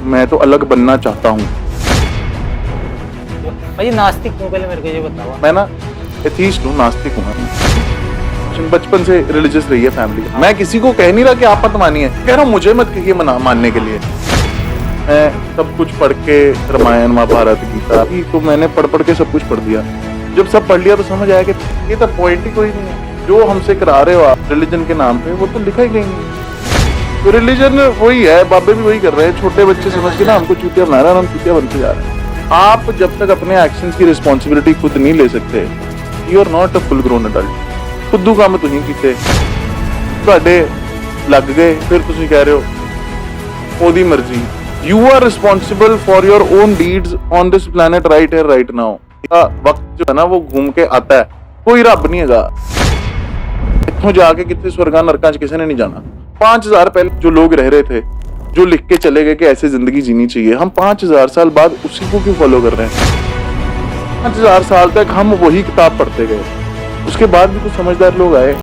मैं तो अलग बनना चाहता हूँ। भाई नास्तिक क्यों, पहले मेरे को ये बताओ। मैं ना एथीस्ट हूँ, नास्तिक हूँ। बचपन से रिलीजियस रही है फैमिली। मैं किसी को कह नहीं रहा कि आप मत मानिए, कह रहा हूँ मुझे मत कहिए मानने के लिए। मैं सब कुछ पढ़ के रामायण महाभारत गीता भी तो मैंने पढ़ के सब कुछ पढ़ दिया। जब सब पढ़ लिया तो समझ आया कि ये तो पॉइंट ही कोई नहीं है। जो हमसे करा रहे हो आप रिलीजन के नाम पे, वो तो लिखा ही कहीं नहीं। तो रिलीजन वही है, बाबे भी वही कर रहे हैं। छोटे बच्चे समझ के ना हमको चूतिया बना रहे हैं, हम चूतिया बनते जा रहे हैं। आप जब तक अपने एक्शंस की रिस्पॉन्सिबिलिटी खुद नहीं ले सकते, you are not a full grown adult. खुद काम तुम कीते, ਤੁਹਾਡੇ ਲੱਗ गए, फिर तुम कह रहे हो ओदी मर्जी। You are responsible for your own deeds on this planet right here right now। वक्त जो है ना वो घूम के आता है, कोई रब नहीं हैगा। इत्थों जाके कितने स्वर्गां नरकां च किसी ने नहीं जाना। 5000 पहले जो लोग रह रहे थे, जो लिख के चले गए कि ऐसे जिंदगी जीनी चाहिए, हम 5000 साल बाद उसी को क्यों फॉलो कर रहे हैं? 5000 साल तक हम वही किताब पढ़ते गए, उसके बाद भी कुछ समझदार लोग आए।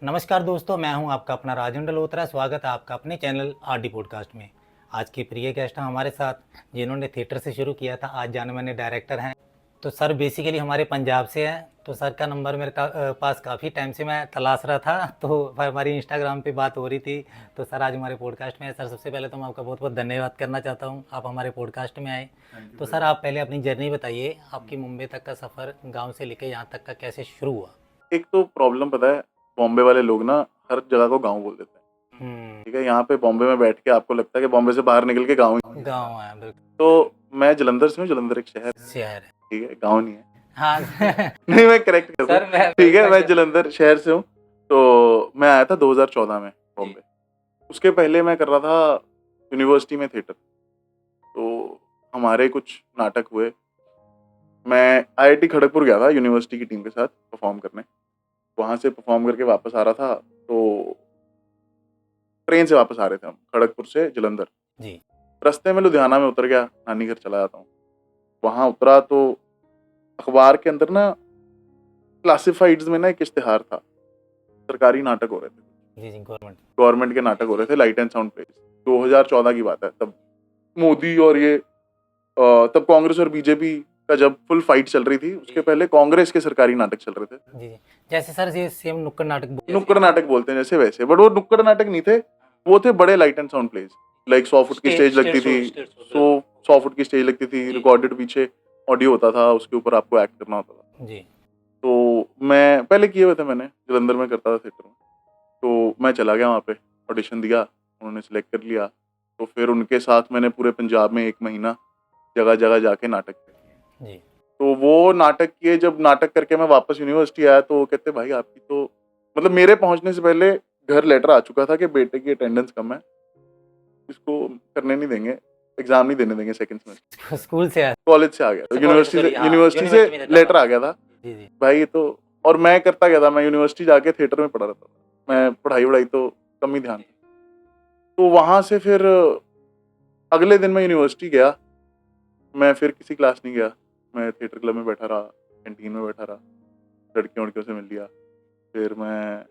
नमस्कार दोस्तों, मैं हूं आपका अपना राजेंद्र लोत्रा। स्वागत है आपका अपने चैनल आरडी पॉडकास्ट में। आज के प्रिय गेस्ट हैं हमारे साथ, जिन्होंने थिएटर से शुरू किया था, आज जाने माने डायरेक्टर हैं। तो सर बेसिकली हमारे पंजाब से हैं। तो सर का नंबर मेरे पास काफ़ी टाइम से मैं तलाश रहा था, तो हमारी इंस्टाग्राम पे बात हो रही थी। तो सर आज हमारे पॉडकास्ट में है। सर सबसे पहले तो मैं आपका बहुत बहुत धन्यवाद करना चाहता हूँ, आप हमारे पॉडकास्ट में आए। तो सर आप पहले अपनी जर्नी बताइए, आपकी मुंबई तक का सफ़र गाँव से लेकर यहाँ तक का कैसे शुरू हुआ? एक तो प्रॉब्लम पता है, बॉम्बे वाले लोग ना हर जगह को गांव बोल देते हैं। ठीक है, यहाँ पे बॉम्बे में बैठ के आपको लगता है कि बॉम्बे से बाहर निकल के गांव है। तो मैं जलंधर से हूँ, जलंधर एक शहर है, ठीक है, गांव नहीं है। हाँ नहीं, मैं करेक्ट करता हूँ, ठीक है, मैं जलंधर शहर से हूँ। तो मैं आया था 2014 में बॉम्बे। उसके पहले मैं कर रहा था यूनिवर्सिटी में थिएटर। तो हमारे कुछ नाटक हुए। मैं IIT खड़गपुर गया था यूनिवर्सिटी की टीम के साथ परफॉर्म करने। वहाँ से परफॉर्म करके वापस आ रहा था, तो ट्रेन से वापस आ रहे थे हम खड़गपुर से जलंधर जी। रास्ते में लुधियाना में उतर गया, नानी घर चला जाता हूँ। वहाँ उतरा तो अखबार के अंदर ना क्लासिफाइड्स में ना एक इश्तिहार था, सरकारी नाटक हो रहे थे जी, गवर्नमेंट के नाटक हो रहे थे, लाइट एंड साउंड प्लेस। 2014 की बात है, तब मोदी और ये तब कांग्रेस और बीजेपी का जब फुल फाइट चल रही थी। उसके पहले कांग्रेस के सरकारी नाटक चल रहे थे जी। जैसे सर ये सेम नुक्कड़ नाटक बोलते हैं जैसे वैसे, बट वो नुक्कड़ नाटक नहीं थे, वो थे बड़े light and sound place. Like 100 foot की स्टेज लगती थी, 100 फुट की स्टेज लगती थी, रिकॉर्डेड पीछे ऑडियो होता था, उसके ऊपर आपको एक्ट करना होता था जी। तो मैं पहले किए हुए थे, मैंने जलंधर में करता था थिएटर में। तो मैं चला गया वहाँ पे, ऑडिशन दिया, उन्होंने सिलेक्ट कर लिया। तो फिर उनके साथ मैंने पूरे पंजाब में 1 महीना जगह जगह जाके नाटक किए जी। तो वो नाटक किए, जब नाटक करके मैं वापस यूनिवर्सिटी आया तो कहते भाई आपकी तो मतलब मेरे पहुंचने से पहले घर लेटर आ चुका था कि बेटे की अटेंडेंस कम है, इसको करने नहीं देंगे, एग्जाम नहीं देने देंगे सेकंड सेमेस्टर। स्कूल से कॉलेज से आ गया, यूनिवर्सिटी से लेटर आ गया था जी। भाई तो, और मैं करता गया था, मैं यूनिवर्सिटी जाके थिएटर में पढ़ा रहता था, मैं पढ़ाई तो कम ही ध्यान। तो वहां से फिर अगले दिन मैं यूनिवर्सिटी गया, मैं फिर किसी क्लास नहीं गया, मैं थिएटर क्लब में बैठा रहा, कैंटीन में बैठा रहा, लड़कियों से मिल लिया। फिर मैं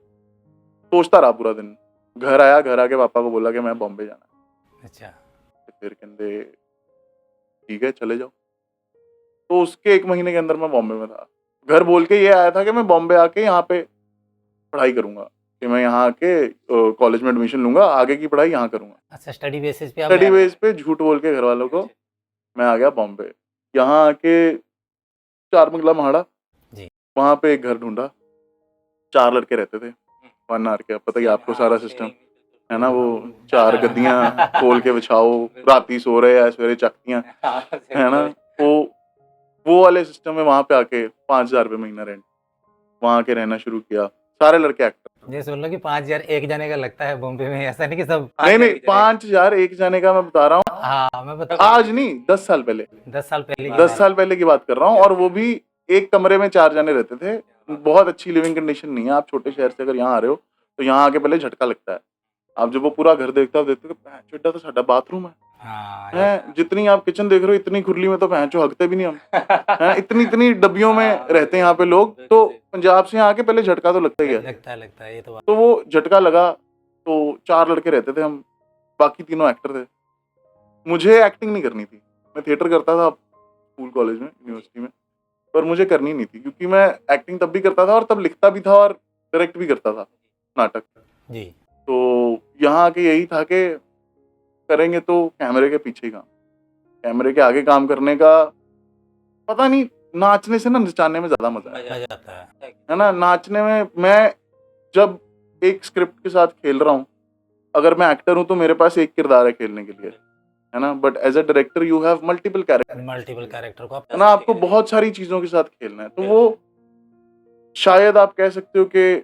सोचता रहा पूरा दिन। घर आया, घर आके पापा को बोला कि मैं बॉम्बे जाना। अच्छा। फिर कहते ठीक है चले जाओ। तो उसके 1 महीने के अंदर मैं बॉम्बे में था। घर बोल के ये आया था कि मैं बॉम्बे आके यहाँ पे पढ़ाई करूंगा, कि मैं यहाँ आके कॉलेज में एडमिशन लूंगा, आगे की पढ़ाई यहाँ करूंगा। अच्छा, स्टडी बेसिस पे झूठ बोल के घर वालों को मैं आ गया बॉम्बे। यहाँ आके 4 मंगला महाड़ा जी, वहाँ पे एक घर ढूंढा। 4 लड़के रहते थे, 1 आर के, पता ही आपको सारा सिस्टम है ना। वो 4 गद्दियां खोल के बिछाओ, राती सो रहे हैं, सवेरे चकतियां है ना, वो वाले सिस्टम में। वहाँ पे आके 5000 रुपये महीना रेंट, वहाँ आके रहना शुरू किया। सारे लड़के एक्टर। ये सुन लो कि 5000 एक जाने का लगता है बॉम्बे में, ऐसा नहीं कि सब। नहीं 5000 एक जाने का मैं बता रहा हूँ। हाँ मैं बता, आज नहीं 10 साल पहले, 10 साल पहले की बात कर रहा हूँ। और वो भी एक कमरे में 4 जने रहते थे। बहुत अच्छी लिविंग कंडीशन नहीं है। आप छोटे शहर से अगर यहाँ आ रहे हो तो यहाँ आके पहले झटका लगता है। आप जब वो पूरा घर देखते हो चिट्टा तो साडा बाथरूम है। हाँ, है जितनी आप किचन देख रहे हो, इतनी खुरली में तो भैंचो हगते भी नहीं हम है, इतनी डब्बियों में रहते हैं यहाँ पे लोग। तो पंजाब से यहाँ आके पहले झटका तो लगता ही है। लगता है ये तो वो झटका लगा। तो 4 लड़के रहते थे हम, बाकी तीनों एक्टर थे। मुझे एक्टिंग नहीं करनी थी, मैं थिएटर करता था स्कूल कॉलेज में यूनिवर्सिटी में, पर मुझे करनी नहीं थी क्योंकि मैं एक्टिंग तब भी करता था और तब लिखता भी था और डायरेक्ट भी करता था नाटक। जी। तो यहाँ आके यही था कि करेंगे तो कैमरे के पीछे ही काम, कैमरे के आगे काम करने का पता नहीं, नाचने से ना नचाने में ज्यादा मजा मजा आता है ना। नाचने में मैं जब एक स्क्रिप्ट के साथ खेल रहा हूँ, अगर मैं एक्टर हूँ तो मेरे पास एक किरदार है खेलने के लिए, है ना, but as a director you have multiple character को है ना, आपको बहुत सारी चीजों के साथ खेलना है। तो वो शायद आप कह सकते हो कि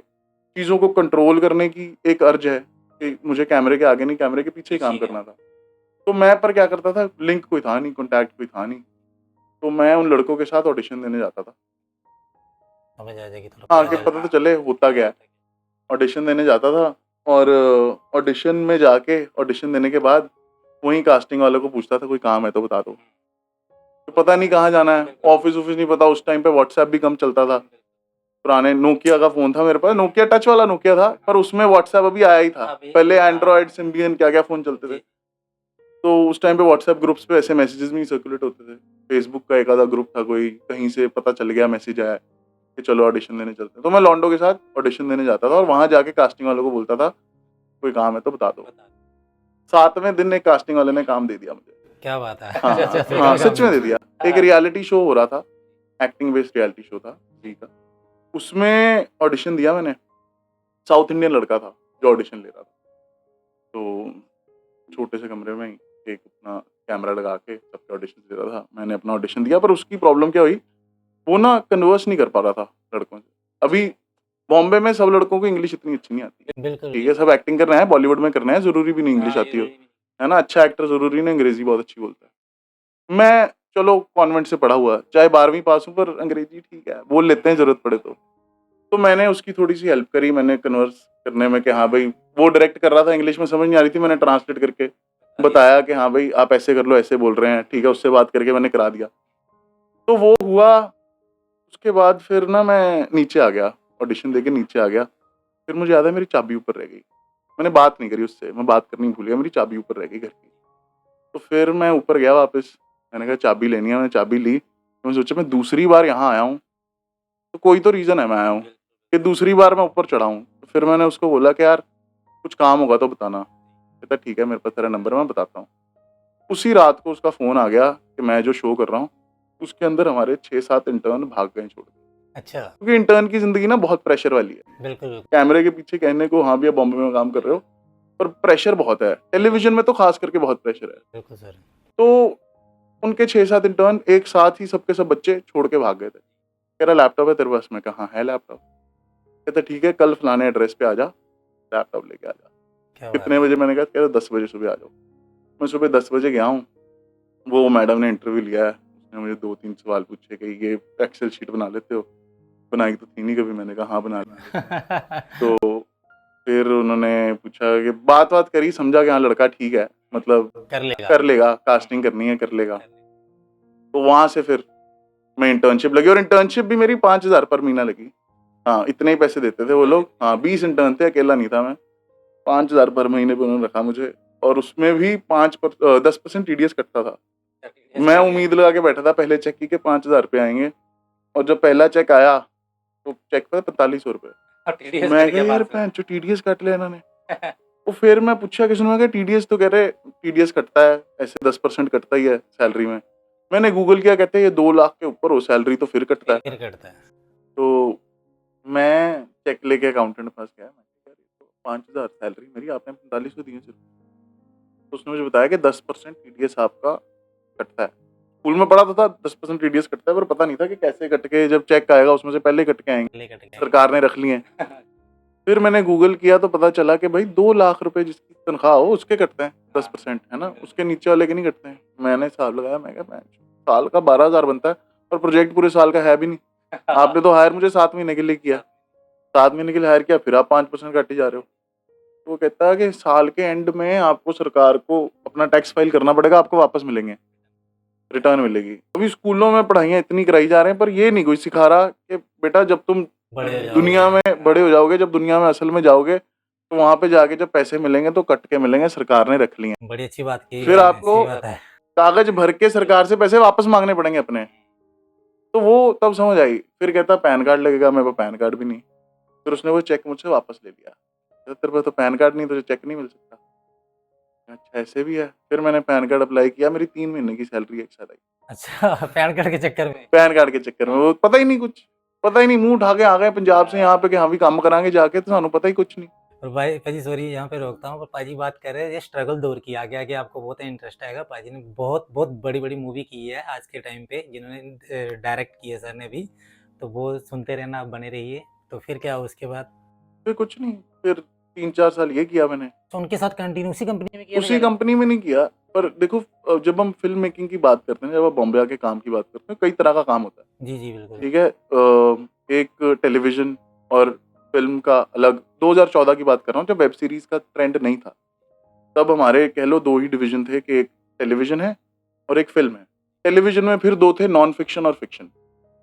चीजों को कंट्रोल करने की एक अर्ज है कि मुझे कैमरे के आगे नहीं, कैमरे के पीछे ही काम करना था। तो मैं पर क्या करता था, लिंक कोई था नहीं, कॉन्टैक्ट कोई था नहीं, तो मैं उन लड़कों के साथ ऑडिशन देने जाता था। समझ आ जाएगी थोड़ा। हाँ, कि पता तो चले होता क्या है। ऑडिशन देने जाता था और ऑडिशन में जाके ऑडिशन देने के बाद वहीं कास्टिंग वालों को पूछता था कोई काम है तो बता दो। तो पता नहीं कहाँ जाना है, ऑफिस नहीं पता, उस टाइम पे व्हाट्सएप भी कम चलता था। पुराने नोकिया का फोन था मेरे पास, नोकिया टच वाला नोकिया था, पर उसमें व्हाट्सएप अभी आया ही था। पहले एंड्रॉइड सिम्बियन क्या क्या फोन चलते थे। तो उस टाइम पे व्हाट्सएप ग्रुप्स पे ऐसे मैसेजेस भी सर्कुलेट होते थे। फेसबुक का एक आधा ग्रुप था, कोई कहीं से पता चल गया, मैसेज आया कि चलो ऑडिशन देने चलते हैं। तो मैं लॉन्डो के साथ ऑडिशन देने जाता था और वहां जाके कास्टिंग वालों को बोलता था कोई काम है तो बता दो। 7वें दिन एक कास्टिंग वाले ने काम दे दिया मुझे। क्या बात है। हाँ, हाँ, सच में दे दिया। एक रियलिटी शो हो रहा था, एक्टिंग बेस्ड रियलिटी शो था जी का, उसमें ऑडिशन दिया मैंने। साउथ इंडियन लड़का था जो ऑडिशन ले रहा था। तो छोटे से कमरे में ही एक अपना कैमरा लगा के सबके ऑडिशन दे रहा था। मैंने अपना ऑडिशन दिया, पर उसकी प्रॉब्लम क्या हुई, वो ना कन्वर्स नहीं कर पा रहा था लड़कों से। अभी बॉम्बे में सब लड़कों को इंग्लिश इतनी अच्छी नहीं आती। बिल्कुल ठीक है, सब एक्टिंग करना है, बॉलीवुड में करना है, जरूरी भी नहीं इंग्लिश आती हो, है ना। अच्छा एक्टर जरूरी नहीं अंग्रेजी बहुत अच्छी बोलता है। मैं चलो कॉन्वेंट से पढ़ा हुआ, चाहे 12वीं पास हूँ, पर अंग्रेजी ठीक है, बोल लेते हैं जरूरत पड़े तो मैंने उसकी थोड़ी सी हेल्प करी, मैंने कन्वर्स करने में कि हाँ भाई, वो डायरेक्ट कर रहा था, इंग्लिश में समझ नहीं आ रही थी, मैंने ट्रांसलेट करके बताया कि हाँ भाई आप ऐसे कर लो, ऐसे बोल रहे हैं, ठीक है, उससे बात करके मैंने करा दिया। तो वो हुआ। उसके बाद फिर ना मैं नीचे आ गया, ऑडिशन देके नीचे आ गया। फिर मुझे याद है मेरी चाबी ऊपर रह गई, मैंने बात नहीं करी उससे, मैं बात करनी भूल गया, मेरी चाबी ऊपर रह गई घर की। तो फिर मैं ऊपर गया वापस, मैंने कहा चाबी लेनी है, मैंने चाबी ली। मैं सोचा मैं दूसरी बार यहाँ आया हूँ तो कोई तो रीज़न है मैं आया हूँ, कि दूसरी बार मैं ऊपर चढ़ा हूँ। तो फिर मैंने उसको बोला कि यार कुछ काम होगा तो बताना। कहता ठीक है, मेरे पास तेरा नंबर है, मैं बताता हूँ। उसी रात को उसका फ़ोन आ गया कि मैं जो शो कर रहा हूँ उसके अंदर हमारे 6-7 इंटर्न भाग गए छोड़ के। अच्छा। क्योंकि इंटर्न की ज़िंदगी ना बहुत प्रेशर वाली है। बिल्कुल। कैमरे के पीछे कहने को हाँ भैया बॉम्बे में काम कर रहे हो, पर प्रेशर बहुत है, टेलीविजन में तो खास करके बहुत प्रेशर है। बिल्कुल सर। तो उनके 6-7 इंटर्न एक साथ ही सबके सब बच्चे छोड़ के भाग गए थे। कह रहा लैपटॉप है तेरे पास? मैं कहा हाँ है लैपटॉप। कहता ठीक है, कल फलाने एड्रेस पे आ जा, लैपटॉप लेके आ जा। कितने बजे? मैंने कहा कहता 10 बजे सुबह आ जाओ। मैं सुबह 10 बजे गया हूँ। वो मैडम ने इंटरव्यू लिया है, उसने मुझे 2-3 सवाल पूछे कि ये एक्सेल शीट बना लेते हो? बनाई तो थी नहीं कभी। मैंने कहा हाँ बना ली। तो फिर उन्होंने पूछा कि बात करी, समझा कि हाँ लड़का ठीक है, मतलब कर लेगा, कास्टिंग करनी है कर लेगा। तो वहाँ से फिर मैं इंटर्नशिप लगी, और इंटर्नशिप भी मेरी 5,000 पर महीना लगी। हाँ, इतने ही पैसे देते थे वो लोग। हाँ, 20 इंटर्न थे, अकेला नहीं था मैं। 5,000 पर महीने पे उन्होंने रखा मुझे, और उसमें भी 10% टीडीएस कटता था। मैं उम्मीद लगा के बैठा था पहले चेक की कि 5,000 रुपये आएंगे, और जब पहला चेक आया तो चेक पर 4500 रुपये। मैं कहा यार जो टीडीएस काट लिया इन्होंने। तो फिर मैं पूछा किसी ने, टीडीएस तो कह रहे टीडीएस कटता है, ऐसे 10% कटता ही है सैलरी में। मैंने गूगल किया, कहते हैं ये 2 लाख के ऊपर हो सैलरी तो फिर कटता है। तो मैं चेक लेके अकाउंटेंट के पास गया, मैं कहा तो 5,000 सैलरी मेरी, आपने 4500 दिए सिर्फ। तो उसने मुझे बताया कि 10% टीडीएस आपका कटता है। स्कूल में पढ़ा तो था 10% टीडीएस कटता है, पर पता नहीं था कि कैसे कट के, जब चेक आएगा उसमें से पहले कट के आएंगे, सरकार ने रख लिए हैं। फिर मैंने गूगल किया तो पता चला कि भाई 2 लाख रुपए जिसकी तनख्वाह हो उसके कटते हैं 10%, है ना, उसके नीचे वाले के नहीं कटते हैं। मैंने हिसाब लगाया, मैं कहा साल का 12,000 बनता है, और प्रोजेक्ट पूरे साल का है भी नहीं। आपने तो हायर मुझे 7 महीने के लिए किया, 7 महीने के लिए हायर किया, फिर आप 5% काटे जा रहे हो। तो वो कहता है कि साल के एंड में आपको सरकार को अपना टैक्स फाइल करना पड़ेगा, आपको वापस मिलेंगे, रिटर्न मिलेगी। अभी स्कूलों में पढ़ाइयाँ इतनी कराई जा रहे हैं, पर ये नहीं कोई सिखा रहा कि बेटा जब तुम दुनिया में बड़े हो जाओगे, जब दुनिया में असल में जाओगे तो वहां पे जाके जब पैसे मिलेंगे तो कट के मिलेंगे, सरकार ने रख लिए हैं। बड़ी अच्छी बात की। फिर आपको अच्छी बात है। कागज भर के सरकार से पैसे वापस मांगने पड़ेंगे अपने। तो वो तब समझ आई। फिर कहता पैन कार्ड लगेगा, मेरे पास पैन कार्ड भी नहीं। फिर उसने वो चेक मुझसे वापस ले लिया। कहता, तेरे पास तो पैन कार्ड नहीं, तुझे चेक नहीं मिल सकता। अच्छा ऐसे भी है। फिर मैंने पैन कार्ड अप्लाई किया, मेरी 3 महीने की सैलरी एक साथ आई अच्छा पैन कार्ड के चक्कर में। पैन कार्ड के चक्कर में। वो पता ही नहीं कुछ, पता ही नहीं, मुंह उठा के आ गए पंजाब से यहाँ पे कि हाँ भी काम कराएंगे जाके, तो सानू पता ही कुछ नहीं। और भाई पाजी सॉरी यहाँ पे रोकता हूँ, पर पाजी बात कर रहे हैं ये स्ट्रगल दौर की, आगे आगे आपको बहुत इंटरेस्ट आएगा। पाजी ने बहुत बहुत बड़ी बड़ी मूवी की है आज के टाइम पे, जिन्होंने डायरेक्ट की है सर ने भी, तो वो सुनते रहना, आप बने रहिए। तो फिर क्या हुआ उसके बाद? फिर कुछ नहीं, फिर 3-4 साल ये किया मैंने। तो उनके साथ कंटिन्यू उसी कंपनी में किया था उसी क्या? कंपनी में नहीं किया, पर देखो जब हम फिल्म मेकिंग की बात करते हैं, जब आप बॉम्बे आके काम की बात करते हैं, कई तरह का काम होता है। जी जी बिल्कुल। ठीक है, एक टेलीविजन और फिल्म का अलग। 2014 की बात कर रहा हूँ, जब वेब सीरीज का ट्रेंड नहीं था, तब हमारे कह लो 2 ही डिवीजन थे कि एक टेलीविजन है और एक फिल्म है। टेलीविजन में फिर 2 थे, नॉन फिक्शन और फिक्शन।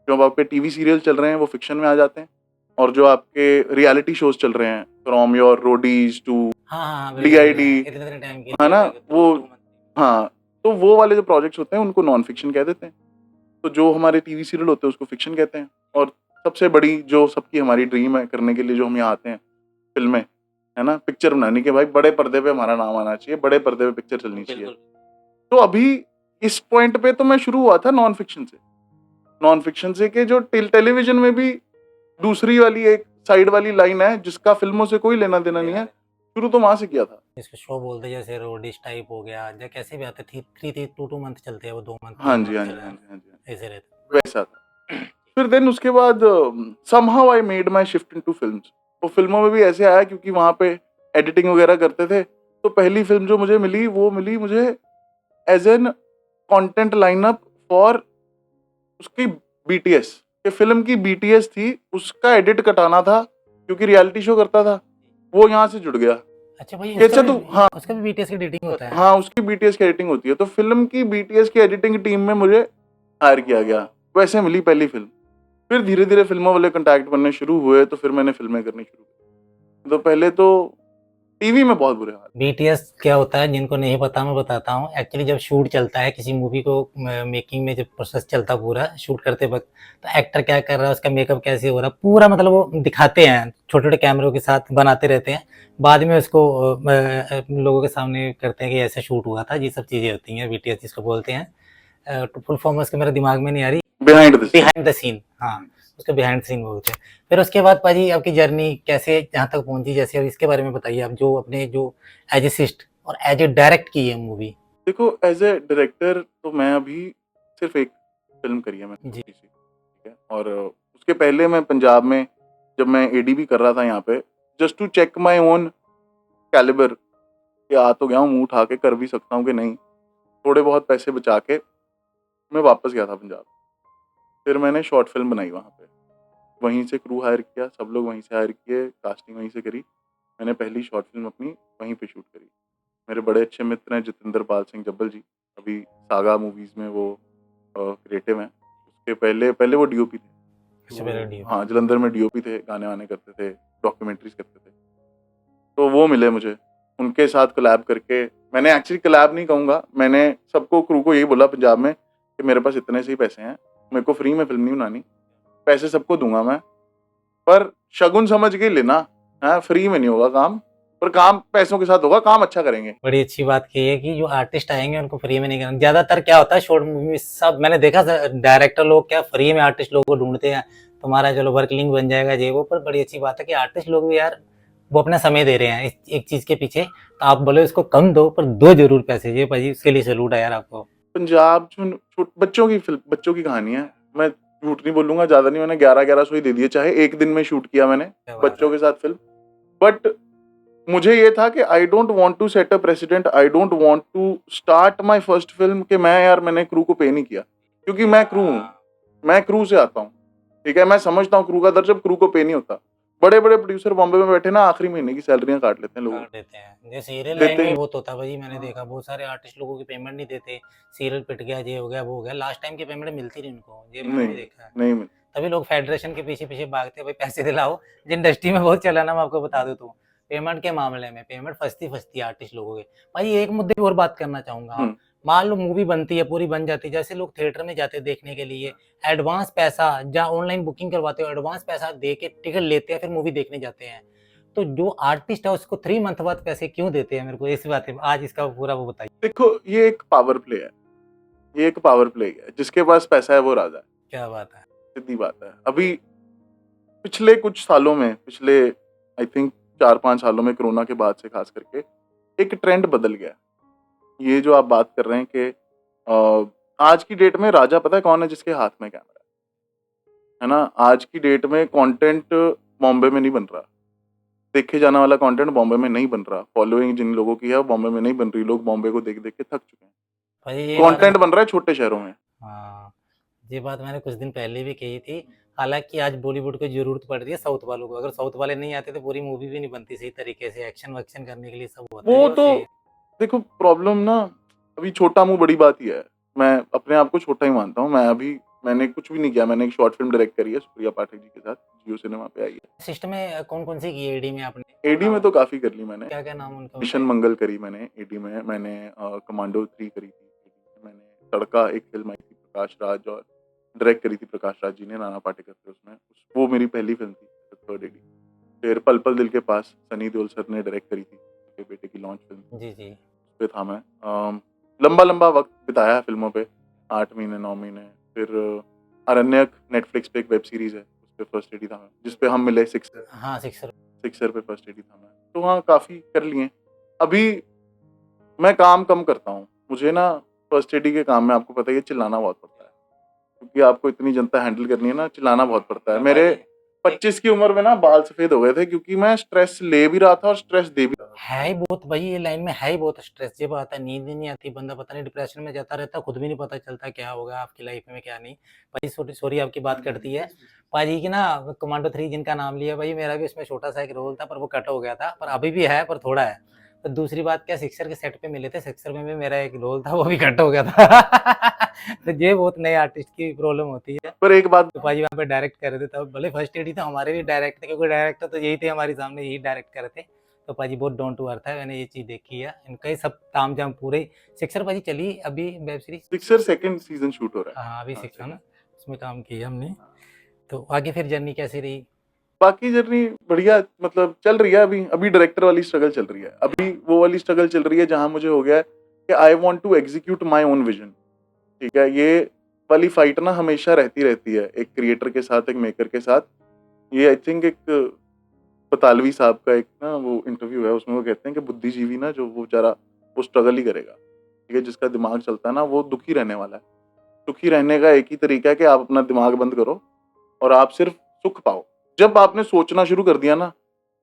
जो अब आपके टीवी सीरियल चल रहे हैं वो फिक्शन में आ जाते हैं, और जो आपके रियलिटी शोज चल रहे हैं, फ्रॉम योर रोडीज टू हाँ हाँ DID, इतने टाइम की है ना, वो हाँ, तो वो वाले जो प्रोजेक्ट्स होते हैं उनको नॉन फिक्शन कह देते हैं। तो जो हमारे टीवी सीरियल होते हैं उसको फिक्शन कहते हैं। और सबसे बड़ी जो सबकी हमारी ड्रीम है करने के लिए, जो हम यहाँ आते हैं फिल्में, है ना, पिक्चर बनाने के, भाई बड़े पर्दे पे हमारा नाम आना चाहिए, बड़े पर्दे पे पिक्चर चलनी चाहिए। तो अभी इस पॉइंट पे तो मैं शुरू हुआ था नॉन फिक्शन से कि जो टेलीविजन में भी दूसरी वाली एक साइड वाली लाइन है जिसका फिल्मों से कोई लेना देना नहीं है, शुरू तो वहां से किया था। इसको शो बोलते हैं, जैसे रोडिश टाइप हो गया, या कैसे भी आते थे, 3-2 मंथ चलते हैं वो, 2 मंथ हाँ जी, हाँ जी, हाँ जी, हाँ जी, ऐसे रहते। वैसा था। फिर देन उसके बाद somehow I made my shift into films। तो फिल्मों में भी ऐसे आया क्योंकि वहाँ पे एडिटिंग वगैरह करते थे। तो पहली फिल्म जो मुझे मिली वो मिली मुझे as an content lineup for उसकी BTS। कि फिल्म की BTS थी, उसका एडिट कटाना था क्योंकि रियलिटी शो करता था, वो यहाँ से जुड़ गया। अच्छा भाई अच्छा तो हाँ, उसका भी BTS की एडिटिंग होता है? हाँ उसकी BTS की एडिटिंग होती है। तो फिल्म की BTS की एडिटिंग टीम में मुझे हायर किया गया, वैसे मिली पहली फिल्म। फिर धीरे धीरे फिल्मों वाले कांटेक्ट बनने शुरू हुए, तो फिर मैंने फिल्में करनी शुरू की। तो पहले तो टीवी में बहुत बुरे हाल। BTS क्या होता है, जिनको नहीं पता मैं बताता हूँ। एक्चुअली जब शूट चलता है किसी मूवी को, मेकिंग में जब प्रोसेस चलता पूरा शूट करते वक्त, तो एक्टर क्या कर रहा है, उसका मेकअप कैसे हो रहा है, पूरा मतलब वो दिखाते हैं, छोटे छोटे कैमरों के साथ बनाते रहते हैं। बाद में उसको लोगों के सामने करते हैं कि ऐसे शूट हुआ था। ये सब चीज़ें होती हैं, BTS जिसको बोलते हैं। फुल फॉर्म उसके मेरे दिमाग में नहीं आ रही। बिहाइंड द सीन, हाँ उसको बिहाइंड द सीन बोलते हैं। फिर उसके बाद पाजी आपकी जर्नी कैसे यहाँ तक पहुंची, जैसे अब इसके बारे में बताइए आप, जो अपने जो एज ए सिस्ट और एज ए डायरेक्ट की है मूवी। देखो एज ए डायरेक्टर तो मैं अभी सिर्फ एक फिल्म करी है मैंने, जी। ठीक है। और उसके पहले मैं पंजाब में जब मैं AD भी कर रहा था यहाँ पे, just to check my own calibre, कि आ तो गया हूँ, मुंह उठा के कर भी सकता हूँ कि नहीं, थोड़े बहुत पैसे बचा के मैं वापस गया था पंजाब। फिर मैंने शॉर्ट फिल्म बनाई वहाँ पे, वहीं से क्रू हायर किया, सब लोग वहीं से हायर किए, कास्टिंग वहीं से करी। मैंने पहली शॉर्ट फिल्म अपनी वहीं पे शूट करी। मेरे बड़े अच्छे मित्र हैं जितेंद्र पाल सिंह जब्बल जी, अभी सागा मूवीज़ में वो क्रिएटिव हैं। उसके पहले पहले वो DOP थे। हाँ, जलंधर में DOP थे, गाने वाने करते थे, डॉक्यूमेंट्रीज करते थे। तो वो मिले मुझे, उनके साथ कोलैब करके मैंने, एक्चुअली कोलैब नहीं कहूँगा, मैंने सबको क्रू को यही बोला पंजाब में कि मेरे पास इतने से ही पैसे हैं, मेरे को फ्री में फिल्म नहीं बनानी, पैसे सबको दूंगा मैं, पर शगुन समझ के लेना, हाँ फ्री में नहीं होगा काम, पर काम पैसों के साथ होगा, काम अच्छा करेंगे। बड़ी अच्छी बात की है कि जो आर्टिस्ट आएंगे उनको फ्री में नहीं करना। ज्यादातर क्या होता है शॉर्ट मूवी में, सब मैंने देखा डायरेक्टर लोग क्या फ्री में आर्टिस्ट लोगों को ढूंढते हैं, तुम्हारा चलो वर्क लिंक बन जाएगा ये वो। पर बड़ी अच्छी बात है कि आर्टिस्ट लोग भी यार वो अपना समय दे रहे हैं एक चीज के पीछे, तो आप बोले उसको कम दो पर दो जरूर पैसे, ये भाई उसके लिए सैल्यूट है यार आपको। पंजाब बच्चों की कहानी है, मैं झूठ नहीं बोलूंगा, ज्यादा नहीं, मैंने 1100 ही दे दिए, चाहे एक दिन में शूट किया मैंने बच्चों के साथ फिल्म। बट मुझे ये था कि I don't want to set a precedent, I don't want to start my first film कि मैंने क्रू को पे नहीं किया, क्योंकि मैं क्रू हूँ, मैं क्रू से आता हूँ, ठीक है। मैं समझता हूँ क्रू का दर्द जब क्रू को पे नहीं होता। बड़े बड़े प्रोड्यूसर बॉम्बे में बैठे ना, आखिरी महीने की सैलरियां काट लेते हैं लोगों काट देते हैं। जैसे सीरियल देते लाइन में हैं। बहुत होता है भाई, मैंने देखा बहुत सारे आर्टिस्ट लोगों की पेमेंट नहीं देते, सीरियल पिट गया, ये हो गया वो हो गया, लास्ट टाइम की पेमेंट मिलती नहीं उनको, ये मैंने भी देखा है। नहीं मिलता। तभी लोग फेडरेशन के पीछे पीछे भागते हैं, भाई पैसे दिलाओ। इंडस्ट्री में बहुत चला ना, मैं आपको बता दूं तो पेमेंट के मामले में पेमेंट फंसती फंसती आर्टिस्ट लोगों के। भाई एक मुद्दे पे और बात करना चाहूंगा। हम्म, मान लो मूवी बनती है, पूरी बन जाती है, जैसे लोग थिएटर में जाते हैं देखने के लिए, एडवांस पैसा जहाँ ऑनलाइन बुकिंग करवाते हो, एडवांस पैसा दे के टिकट लेते हैं, फिर मूवी देखने जाते हैं। तो जो आर्टिस्ट है उसको 3 मंथ बाद पैसे क्यों देते हैं? मेरे को इस बात पे आज इसका पूरा वो बताइए। देखो ये एक पावर प्ले है, ये एक पावर प्ले है, जिसके पास पैसा है वो राजा है, क्या बात है। सीधी बात है। अभी पिछले कुछ सालों में, पिछले आई थिंक 4-5 सालों में, कोरोना के बाद से खास करके एक ट्रेंड बदल गया। ये जो आप बात कर रहे हैं कि आज की डेट में राजा पता है कौन है? जिसके हाथ में कैमरा है ना। आज की डेट में कंटेंट बॉम्बे में नहीं बन रहा, देखे जाने वाला कंटेंट बॉम्बे में नहीं बन रहा। फॉलोइंग जिन लोगों की है वो बॉम्बे में नहीं बन रही, लोग बॉम्बे को देख देख के थक चुके हैं। भाई ये बात कंटेंट बन रहा है छोटे शहरों में। हाँ, ये बात मैंने कुछ दिन पहले भी कही थी। हालांकि आज बॉलीवुड को जरूरत पड़ रही है साउथ वालों को। अगर साउथ वाले नहीं आते तो पूरी मूवी भी नहीं बनती सही तरीके से। एक्शन वैक्शन करने के लिए सब होता है वो और तो से- देखो प्रॉब्लम ना, अभी छोटा मुंह बड़ी बात ही है। मैं अपने आप को छोटा ही मानता हूँ। मैंने कुछ भी नहीं किया। मैंने एक शॉर्ट फिल्म डायरेक्ट करी है सुप्रिया पाठक जी के साथ, जियो सिनेमा पे आई है। सिस्टम में कौन कौन सी की एडी में आपने? एडी में तो काफी कर ली मैंने। क्या क्या नाम उनका मिशन मंगल करी मैंने एडी में। मैंने कमांडो 3 करी थी AD में। मैंने तड़का एक फिल्म आई थी प्रकाश राज, और डायरेक्ट करी थी प्रकाश राज जी ने, नाना पाटेकर थे उसमें। वो मेरी पहली फिल्म थी, थर्ड एडी। फिर पल पल दिल के पास सनी देओल सर ने डायरेक्ट करी थी, उनके बेटे की लॉन्च फिल्म। जी जी। उस पे था मैं। लंबा लंबा वक्त बिताया है फिल्मों पे, 8 महीने 9 महीने। फिर अरण्यक नेटफ्लिक्स पे एक वेब सीरीज है, उस पे फर्स्ट एडी था मैं, जिस पे हम मिले सिक्सर हाँ सिक्सर। सिक्सर पे फर्स्ट एडी था मैं। तो हाँ काफी कर लिए। अभी मैं काम कम करता हूँ। मुझे ना फर्स्ट एडी के काम में आपको पता ही है चिल्लाना बहुत पड़ता है, क्योंकि आपको इतनी जनता हैंडल करनी है ना, चिल्लाना बहुत पड़ता है। मेरे 25 की उम्र में ना बाल सफेद हो गए थे, क्योंकि मैं स्ट्रेस ले भी रहा था और स्ट्रेस दे भी रहा था। है ही बहुत भाई, ये लाइन में है ही बहुत स्ट्रेस। जब आता है नींद ही नहीं आती, बंदा पता नहीं डिप्रेशन में जाता रहता, खुद भी नहीं पता चलता क्या होगा आपकी लाइफ में क्या नहीं। भाई सॉरी सॉरी आपकी बात करती है। पाजी की ना कमांडो 3 जिनका नाम लिया भाई, मेरा भी उसमें छोटा सा एक रोल था, पर वो कट हो गया था, पर अभी भी है पर थोड़ा है। तो दूसरी बात क्या, सिक्सर के सेट पे मिले थे, सिक्सर में भी मेरा एक रोल था, वो भी कट हो गया था। तो ये बहुत नए आर्टिस्ट की प्रॉब्लम होती है। पर एक बात, तो पाजी वहाँ पे डायरेक्ट कर रहे थे, तब भले फर्स्ट एडी था, हमारे भी डायरेक्ट थे, क्योंकि डायरेक्टर तो यही थे हमारे सामने, यही डायरेक्ट कर रहे थे। तो पाजी बहुत डाउन टू अर्थ है, मैंने ये चीज़ देखी है। इनका ही सब ताम झाम पूरे। सिक्सर पाजी चली अभी web series. Sixer second season shoot हो रहा है। हाँ अभी हाँ, सिक्सर ना, second। उसमें काम किया हमने। तो आगे फिर जर्नी कैसी रही? बाकी जर्नी बढ़िया, मतलब चल रही है। अभी अभी डायरेक्टर वाली स्ट्रगल चल रही है। अभी वो वाली स्ट्रगल चल रही है जहां मुझे हो गया है कि I want to execute my own vision. ठीक है, ये वाली फाइट ना हमेशा रहती रहती है एक क्रिएटर के साथ, एक मेकर के साथ। ये आई थिंक एक पतालवी साहब का एक ना वो इंटरव्यू है, उसमें वो कहते हैं कि बुद्धिजीवी ना जो वो बेचारा वो स्ट्रगल ही करेगा। ठीक है, जिसका दिमाग चलता है ना वो दुखी रहने वाला है। दुखी रहने का एक ही तरीका है कि आप अपना दिमाग बंद करो और आप सिर्फ सुख पाओ। जब आपने सोचना शुरू कर दिया ना,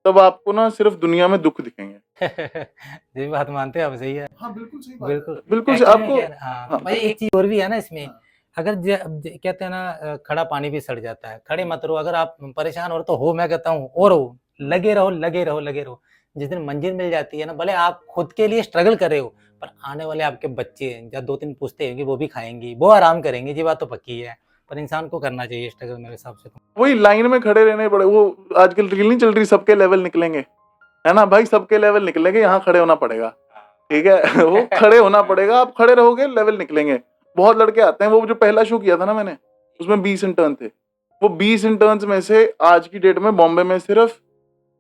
तब आपको ना सिर्फ दुनिया में दुख दिखेंगे। ये बात मानते हैं आप, सही है। हाँ बिल्कुल सही बात बिल्कुल है। बिल्कुल एक्चुअली में आपको। क्या है, हाँ हाँ भाई एक चीज और भी है ना इसमें। अगर कहते हैं ना खड़ा पानी भी सड़ जाता है, खड़े मत रहो। अगर आप परेशान हो तो हो, मैं कहता हूँ और हो, लगे रहो लगे रहो लगे रहो। जिस दिन मंजिल मिल जाती है ना, भले आप खुद के लिए स्ट्रगल कर रहे हो, पर आने वाले आपके बच्चे या 2-3 पुश्ते होंगी, वो भी खाएंगी, वो आराम करेंगे, ये बात तो पक्की है। पर इंसान को करना चाहिए स्ट्रगल मेरे हिसाब से तो। वही लाइन में खड़े रहने पड़े। वो आजकल रील नहीं चल रही, सबके लेवल निकलेंगे, है ना भाई? सबके लेवल निकलेंगे, यहाँ खड़े होना पड़ेगा। ठीक है वो खड़े होना पड़ेगा, आप खड़े रहोगे लेवल निकलेंगे। बहुत लड़के आते हैं, वो जो पहला शो किया था ना मैंने, उसमें 20 इंटर्न थे। वो 20 इंटर्न्स में से आज की डेट में बॉम्बे में सिर्फ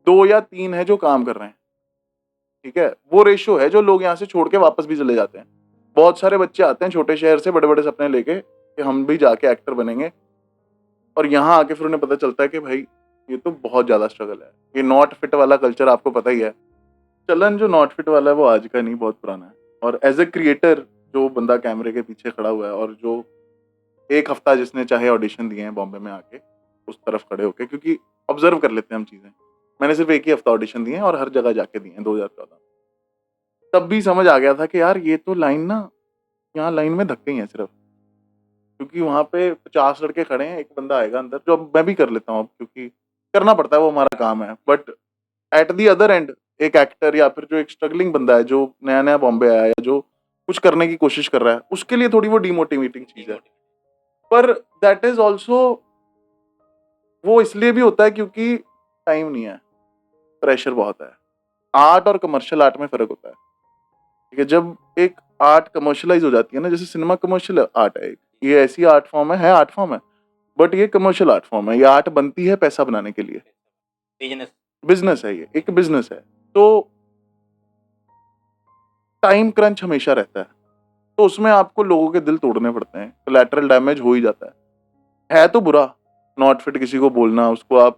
2 या 3 है जो काम कर रहे हैं। ठीक है, वो रेशियो है जो लोग यहाँ से छोड़ के वापस भी चले जाते हैं। बहुत सारे बच्चे आते हैं छोटे शहर से बड़े बड़े सपने लेके कि हम भी जाके एक्टर बनेंगे, और यहाँ आके फिर उन्हें पता चलता है कि भाई ये तो बहुत ज्यादा स्ट्रगल है। ये नॉट फिट वाला कल्चर आपको पता ही है। चलन जो नॉट फिट वाला है वो आज का नहीं, बहुत पुराना है। और एज ए क्रिएटर जो बंदा कैमरे के पीछे खड़ा हुआ है, और जो एक हफ्ता जिसने चाहे ऑडिशन दिए हैं बॉम्बे में आके उस तरफ खड़े होके, क्योंकि ऑब्जर्व कर लेते हैं हम चीजें। मैंने सिर्फ एक ही हफ्ता ऑडिशन दिए हैं और हर जगह जाके दिए हैं 2014। तब भी समझ आ गया था कि यार ये तो लाइन ना, यहाँ लाइन में धक्के ही हैं सिर्फ, क्योंकि वहां पे 50 लड़के खड़े हैं, एक बंदा आएगा अंदर, जो अब मैं भी कर लेता हूँ अब, क्योंकि करना पड़ता है, वो हमारा काम है। But at the other and एक एक्टर या फिर जो एक स्ट्रगलिंग बंदा है जो नया नया बॉम्बे आया है या जो कुछ करने की कोशिश कर रहा है, उसके लिए थोड़ी वो डिमोटिवेटिंग चीज है। पर दैट इज ऑल्सो, वो इसलिए भी होता है क्योंकि टाइम नहीं है, प्रेशर बहुत है। आर्ट और कमर्शियल आर्ट में फर्क होता है, ठीक है। जब एक आर्ट कमर्शलाइज हो जाती है ना, जैसे सिनेमा कमर्शियल आर्ट है, ये ऐसी आर्ट फॉर्म है आर्ट फॉर्म है, बट ये कमर्शियल आर्ट फॉर्म है। ये आर्ट बनती है पैसा बनाने के लिए, बिजनेस है, ये एक बिजनेस है। तो टाइम क्रंच हमेशा रहता है, तो उसमें आपको लोगों के दिल तोड़ने पड़ते हैं, कोलैटरल डैमेज हो ही जाता है तो बुरा। नॉट फिट किसी को बोलना, उसको आप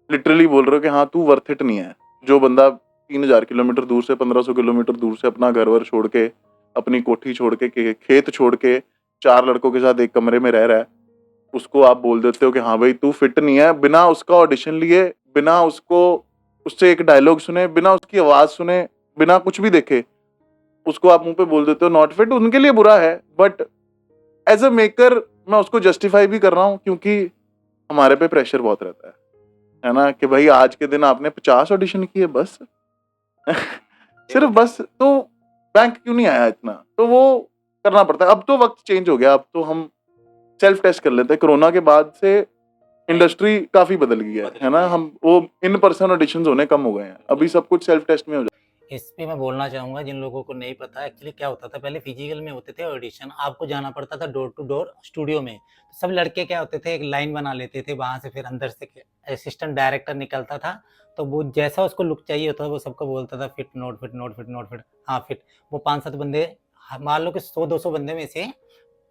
लिटरली बोल रहे हो कि हाँ तू वर्थ इट नहीं है। जो बंदा 3000 किलोमीटर दूर से, 1500 किलोमीटर दूर से अपना घर वर छोड़ के, अपनी कोठी छोड़ के, खेत छोड़ के 4 लड़कों के साथ एक कमरे में रह रहा है, उसको आप बोल देते हो कि हाँ भाई तू फिट नहीं है, बिना उसका ऑडिशन लिए, बिना उससे एक डायलॉग सुने, बिना उसकी आवाज सुने, बिना कुछ भी देखे, उसको आप मुंह पे बोल देते हो नॉट फिट। उनके लिए बुरा है, बट एज अ मेकर मैं उसको जस्टिफाई भी कर रहा हूँ, क्योंकि हमारे पे प्रेशर बहुत रहता है ना, कि भाई आज के दिन आपने 50 ऑडिशन किए बस सिर्फ बस, तो बैंक क्यों नहीं आया इतना, तो वो करना पड़ता है। अब तो वक्त चेंज हो गया, अब तो हम सेल्फ टेस्ट कर लेते हैं। कोरोना के बाद से इंडस्ट्री काफी बदल गई है ना, हम वो इन पर्सन ऑडिशंस होने कम हो गए हैं, अभी सब कुछ सेल्फ टेस्ट में हो जाता है। इस पे मैं बोलना चाहूँगा, जिन लोगों को नहीं पता एक्चुअली क्या होता था, पहले फिजिकल में होते थे ऑडिशन, आपको जाना पड़ता था डोर टू डोर स्टूडियो में। तो सब लड़के क्या होते थे, एक लाइन बना लेते थे, वहाँ से फिर अंदर से असिस्टेंट डायरेक्टर निकलता था, तो वो जैसा उसको लुक चाहिए होता था वो सबको बोलता था fit not fit not fit not fit, हाँ फिट। वो 5-7 बंदे, मान लो कि 100-200 बंदे में से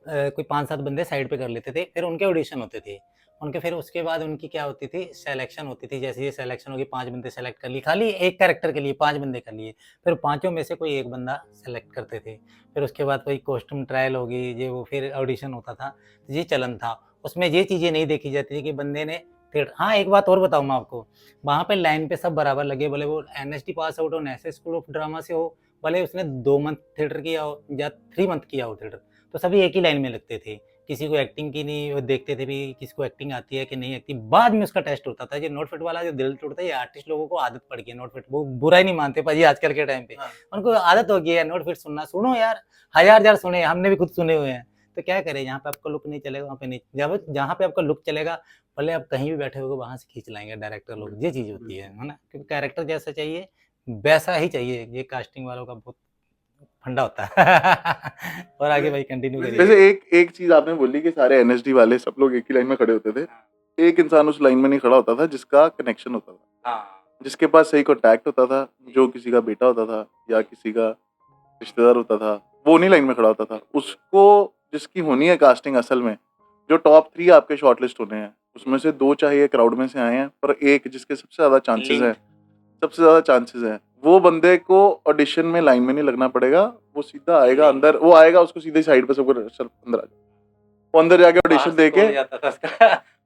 कोई 5-7 बंदे साइड पे कर लेते थे, फिर उनके ऑडिशन होते थे उनके। फिर उसके बाद उनकी क्या होती थी, सिलेक्शन होती थी। जैसे ये सिलेक्शन होगी, 5 बंदे सेलेक्ट कर लिए, खाली एक कैरेक्टर के लिए 5 बंदे कर लिए, फिर पाँचों में से कोई एक बंदा सेलेक्ट करते थे। फिर उसके बाद कोई कॉस्ट्यूम ट्रायल होगी, ये वो फिर ऑडिशन होता था, ये चलन था। उसमें ये चीज़ें नहीं देखी जाती थी कि बंदे ने फिर, हाँ एक बात और बताऊँ मैं आपको, वहाँ पे लाइन पे सब बराबर लगे, भले वो एनएसडी पास आउट हो, नेशनल स्कूल ऑफ ड्रामा से हो, भले उसने 2 मंथ थिएटर किया हो या 3 मंथ किया हो थिएटर, तो सभी एक ही लाइन में लगते थे। किसी को एक्टिंग की नहीं, वो देखते थे भी किसको एक्टिंग आती है कि नहीं आती। बाद में उसका टेस्ट होता था। ये नॉट फिट वाला जो दिल टूटता है, ये आर्टिस्ट लोगों को आदत पड़ गई है नॉट फिट, वो बुरा ही नहीं मानते भाजी आजकल के टाइम पे। हाँ। उनको आदत हो गई है नॉट फिट सुनना। सुनो यार, हजार सुने, हमने भी खुद सुने हुए हैं। तो क्या करें, जहाँ पे आपका लुक नहीं चलेगा वहाँ पे नहीं, जहाँ पे आपका लुक चलेगा, भले आप कहीं भी बैठे होगे वहां से खींच लाएंगे डायरेक्टर लोग। ये चीज होती है ना, क्योंकि कैरेक्टर जैसा चाहिए वैसा ही चाहिए। ये कास्टिंग वालों का बहुत फंडा होता है और आगे भाई कंटिन्यू करिए। वैसे एक चीज आपने बोली कि सारे एनएसडी वाले सब लोग एक ही लाइन में खड़े होते थे। एक इंसान उस लाइन में नहीं खड़ा होता था जिसका कनेक्शन होता था, जिसके पास सही कॉन्टैक्ट होता था, जो किसी का बेटा होता था या किसी का रिश्तेदार होता था, वो नहीं लाइन में खड़ा होता था। उसको जिसकी होनी है कास्टिंग असल में, जो टॉप 3 आपके शॉर्टलिस्ट होने हैं, उसमें से 2 चाहिए क्राउड में से आए हैं, पर एक जिसके सबसे ज्यादा चांसेस है, वो बंदे को ऑडिशन में लाइन में नहीं लगना पड़ेगा। वो सीधा आएगा अंदर, वो आएगा, उसको सीधे साइड पे सबको अंदर आ जाए, वो अंदर जाके ऑडिशन देके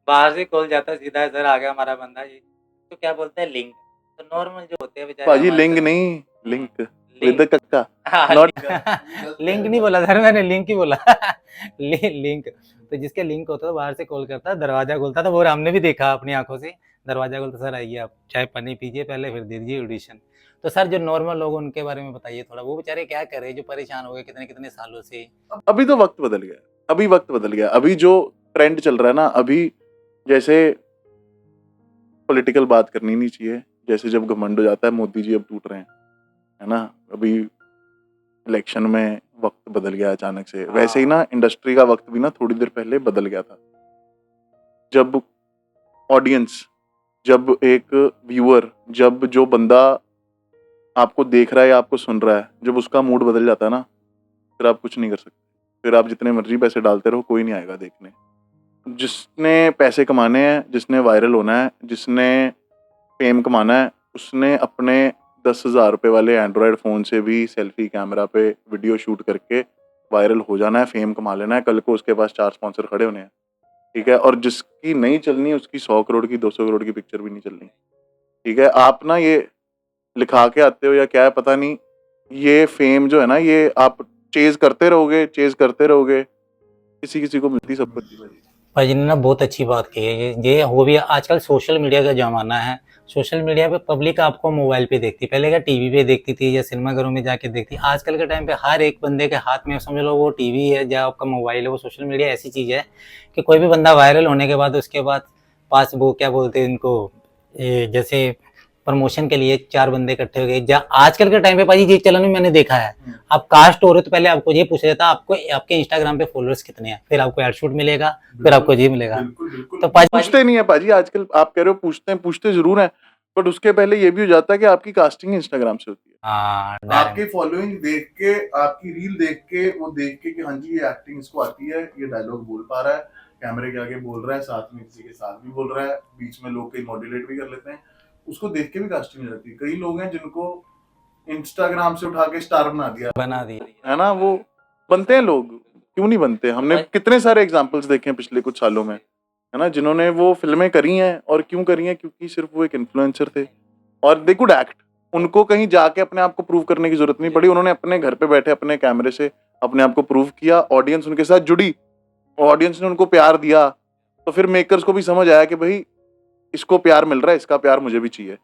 बाहर से कॉल जाता सीधा, सर आ गया हमारा बंदा। ये तो क्या बोलते हैं, लिंक। तो नॉर्मल जो होते हैं बेचारे, भाजी लिंग नहीं, लिंक विद कक्का, नॉट लिंक नहीं बोला सर, मैंने लिंक ही बोला लिंक। तो जिसके लिंक होता था बाहर से कॉल करता, दरवाजा खोलता था, वो हमने भी देखा अपनी आंखों से। दरवाजा खोलता, सर आइए आप चाय पानी पीजिए पहले, फिर दे दीजिए ऑडिशन। तो सर जो नॉर्मल लोग, उनके बारे में बताइए थोड़ा, वो बेचारे क्या कर रहे हैं जो परेशान हो गए कितने कितने सालों से। अभी तो वक्त बदल गया, अभी जो ट्रेंड चल रहा है ना, अभी जैसे पॉलिटिकल बात करनी नहीं चाहिए, जैसे जब घमंड हो जाता है, मोदी जी अब टूट रहे हैं, है ना, अभी इलेक्शन में वक्त बदल गया अचानक से। वैसे ही ना इंडस्ट्री का वक्त भी ना थोड़ी देर पहले बदल गया था। जब ऑडियंस, जब एक व्यूअर, जब जो बंदा आपको देख रहा है या आपको सुन रहा है, जब उसका मूड बदल जाता है ना, फिर आप कुछ नहीं कर सकते। फिर आप जितने मर्जी पैसे डालते रहो, कोई नहीं आएगा देखने। जिसने पैसे कमाने हैं, जिसने वायरल होना है, जिसने फेम कमाना है, उसने अपने 10,000 रुपये वाले एंड्रॉयड फ़ोन से भी सेल्फी कैमरा पे वीडियो शूट करके वायरल हो जाना है, फेम कमा लेना है। कल को उसके पास 4 स्पॉन्सर खड़े होने हैं, ठीक है। और जिसकी नहीं चलनी, उसकी 100 करोड़ की 200 करोड़ की पिक्चर भी नहीं चलनी, ठीक है। आप ना ये लिखा के आते हो या क्या है पता नहीं, ये फेम जो है ना, ये आप चेज करते रहोगे, किसी को मिलती, सबको। भाई ने ना बहुत अच्छी बात की है। ये हो भी, आजकल सोशल मीडिया का जमाना है। सोशल मीडिया पे पब्लिक आपको मोबाइल पे देखती, पहले क्या टीवी पे देखती थी या सिनेमा घरों में जाके देखती। आजकल के टाइम पे हर एक बंदे के हाथ में, समझ लो वो टीवी है या आपका मोबाइल है, वो सोशल मीडिया ऐसी चीज़ है कि कोई भी बंदा वायरल होने के बाद उसके बाद पास वो क्या बोलते हैं इनको, जैसे प्रमोशन के लिए 4 बंदे इकट्ठे हो गए। आजकल के टाइम पे भाजी ये चलन में मैंने देखा है, आप कास्ट हो रहे तो पहले आपको ये पूछा जाता है आपको आपके इंस्टाग्राम पे फॉलोअर्स कितने हैं, फिर आपको एडशूट मिलेगा, फिर आपको ये मिलेगा। तो पूछते नहीं है पाजी आजकल, आप कह रहे हो पूछते हैं, पूछते जरूर है, बट उसके पहले ये भी हो जाता है कि आपकी कास्टिंग इंस्टाग्राम से होती है। आपकी फॉलोइंग देख के, आपकी रील देख के, वो देख के कि हाँ जी ये एक्टिंग इसको आती है, ये डायलॉग बोल पा रहा है, कैमरे के आगे बोल रहा है, साथ में किसी के साथ भी बोल रहा है, बीच में लोग कई मॉड्यूलेट भी कर लेते हैं, उसको देख के भी कास्टिंग हो जाती है। कई लोग हैं जिनको इंस्टाग्राम से उठा के स्टार बना दिया है ना, वो बनते हैं लोग, क्यों नहीं बनते? हमने कितने सारे एग्जांपल्स देखे हैं पिछले कुछ सालों में, है ना, जिन्होंने वो फिल्में करी हैं। और क्यों करी हैं? क्योंकि सिर्फ वो एक इन्फ्लुएंसर थे और दे कुड एक्ट। उनको कहीं जाके अपने आप को प्रूव करने की जरूरत नहीं पड़ी, उन्होंने अपने घर पे बैठे अपने कैमरे से अपने आप को प्रूव किया, ऑडियंस उनके साथ जुड़ी, ऑडियंस ने उनको प्यार दिया, तो फिर मेकर्स को भी समझ आया कि भाई इसको प्यार मिल रहा है, इसका प्यार मुझे भी चाहिए,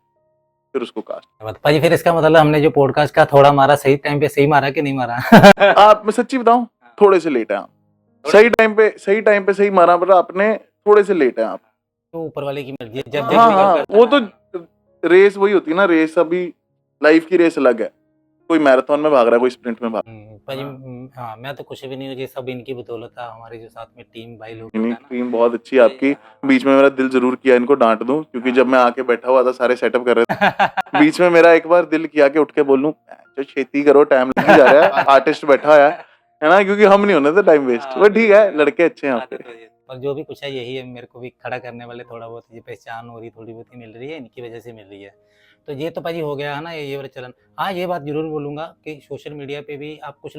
फिर उसको कास्ट। भाई फिर इसका मतलब हमने जो पॉडकास्ट का थोड़ा मारा, सही टाइम पे सही मारा कि नहीं मारा? आप, मैं सच्ची बताऊं, थोड़े से लेट है आप। सही टाइम पे सही मारा, पर आपने थोड़े से लेट है आप। तो ऊपर वाले की मर्जी है, जब हाँ, वो तो रेस वही होती है ना, रेस अभी लाइफ की रेस अलग है, कोई मैराथन में भाग रहा है, कोई स्प्रिंट में भाग भाई हाँ, मैं तो कुछ भी नहीं हूँ, ये सब इनकी बदौलत है, हमारे जो साथ में टीम भाई लोग। नहीं, टीम बहुत अच्छी है आपकी। बीच में मेरा दिल जरूर किया इनको डांट दूं, क्योंकि जब मैं आके बैठा हुआ था सारे सेटअप कर रहे थे, बीच में मेरा एक बार दिल किया कि उठ के बोलूं जो छेती करो, टाइम लग जा रहा है, आर्टिस्ट बैठा है ना, क्योंकि हम नहीं होने थे टाइम वेस्ट। वो ठीक है, लड़के अच्छे हैं आपके। और जो भी कुछ है यही है, मेरे को भी खड़ा करने वाले थोड़ा बहुत ये पहचान हो रही, थोड़ी बहुत ही मिल रही है, इनकी वजह से मिल रही है। तो ये तो भाजी हो गया है ना, ये वाला चलन। हाँ, ये बात जरूर बोलूंगा कि सोशल मीडिया पे भी आप कुछ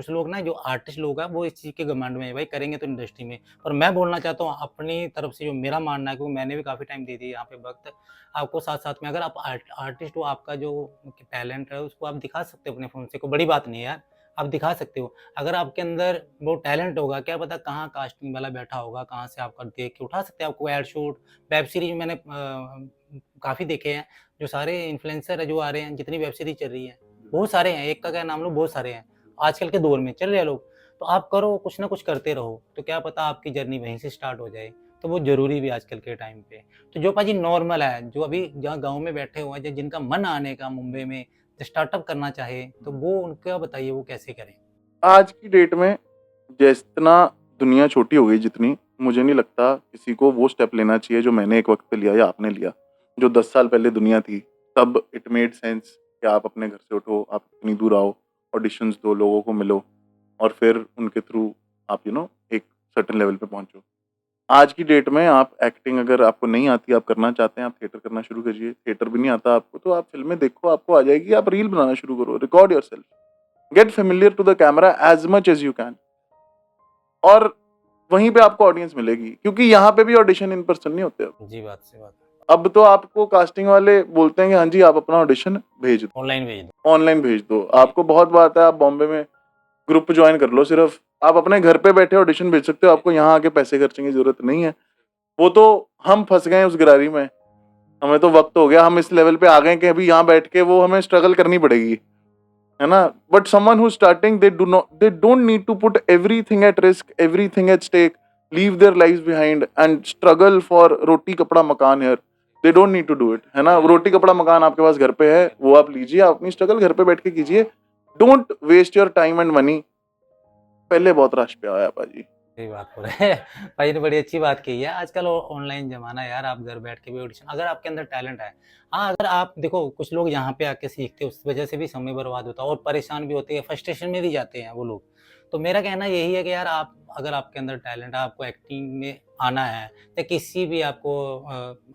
लोग ना, जो आर्टिस्ट लोग हैं वो इस चीज़ के घमंड में है, भाई करेंगे तो इंडस्ट्री में। पर मैं बोलना चाहता हूँ अपनी तरफ से, जो मेरा मानना है, क्योंकि मैंने भी काफ़ी टाइम दी थी यहाँ पे वक्त आपको, साथ साथ में अगर आप आर्टिस्ट हो, आपका जो टैलेंट है उसको आप दिखा सकते हो अपने फ़ोन से, कोई बड़ी बात नहीं है यार, आप दिखा सकते हो। अगर आपके अंदर वो टैलेंट होगा, क्या पता कहाँ कास्टिंग वाला बैठा होगा, कहाँ से आपका देख के उठा सकते हैं आपको एड शूट। वेब सीरीज मैंने काफ़ी देखे हैं, जो सारे इन्फ्लुएंसर है जो आ रहे हैं, जितनी वेब सीरीज चल रही है, बहुत सारे हैं, एक का क्या नाम लो, बहुत सारे हैं आजकल के दौर में चल रहे हैं लोग। तो आप करो, कुछ ना कुछ करते रहो, तो क्या पता आपकी जर्नी वहीं से स्टार्ट हो जाए। तो वो जरूरी भी आजकल के टाइम पे। तो जो पाजी नॉर्मल है, जो अभी जहाँ गाँव में बैठे हुए हैं, जिनका मन आने का मुंबई में स्टार्टअप करना चाहे, तो वो उनका बताइए वो कैसे करें? आज की डेट में जितना दुनिया छोटी हो गई, जितनी, मुझे नहीं लगता किसी को वो स्टेप लेना चाहिए जो मैंने एक वक्त पे लिया या आपने लिया। जो 10 साल पहले दुनिया थी, तब इट मेड सेंस कि आप अपने घर से उठो, आप इतनी दूर आओ, ऑडिशंस दो, लोगों को मिलो, और फिर उनके थ्रू आप एक सर्टेन लेवल पे पहुंचो। आज की डेट में आप एक्टिंग अगर आपको नहीं आती, आप करना चाहते हैं, आप थिएटर करना शुरू करिए। थिएटर भी नहीं आता आपको तो आप फिल्में देखो, आपको आ जाएगी। आप रील बनाना शुरू करो, record yourself, get familiar to the camera as much as you can, और वहीं पे आपको ऑडियंस मिलेगी। क्योंकि यहाँ पे भी ऑडिशन इन पर्सन नहीं होते अब। जी बात से बात। अब तो आपको कास्टिंग वाले बोलते हैं कि हाँ जी आप अपना ऑडिशन भेज दो, ऑनलाइन भेज दो। आपको बहुत बात है, आप बॉम्बे में ग्रुप ज्वाइन कर लो, सिर्फ आप अपने घर पे बैठे ऑडिशन भेज सकते हो, आपको यहाँ आके पैसे खर्चने की जरूरत नहीं है। वो तो हम फंस गए उस गिरारी में, हमें तो वक्त हो गया, हम इस लेवल पे आ गए कि अभी यहाँ बैठ के वो हमें स्ट्रगल करनी पड़ेगी, है ना। But someone who starting, they don't need to put everything at risk, everything at stake, leave their lives behind and struggle for रोटी कपड़ा मकान here. They don't need to do it, है ना। रोटी कपड़ा मकान आपके पास घर पे है, वो आप लीजिए, आप अपनी स्ट्रगल घर पे बैठ के कीजिए। Don't waste your time and money. पहले बहुत रश पे आया पाजी। सही बात हो रहा है भाई ने, बड़ी अच्छी बात कही है। आजकल ऑनलाइन जमाना है यार, आप घर बैठ के भी ऑडिशन, अगर आपके अंदर टैलेंट है, हाँ, अगर आप देखो कुछ लोग यहाँ पे आके सीखते हैं, उस वजह से भी समय बर्बाद होता है और परेशान भी होते हैं, फ्रस्ट्रेशन में भी जाते हैं वो लोग। तो मेरा कहना यही है कि यार आप, अगर आपके अंदर टैलेंट है, आपको एक्टिंग में आना है, या किसी भी आपको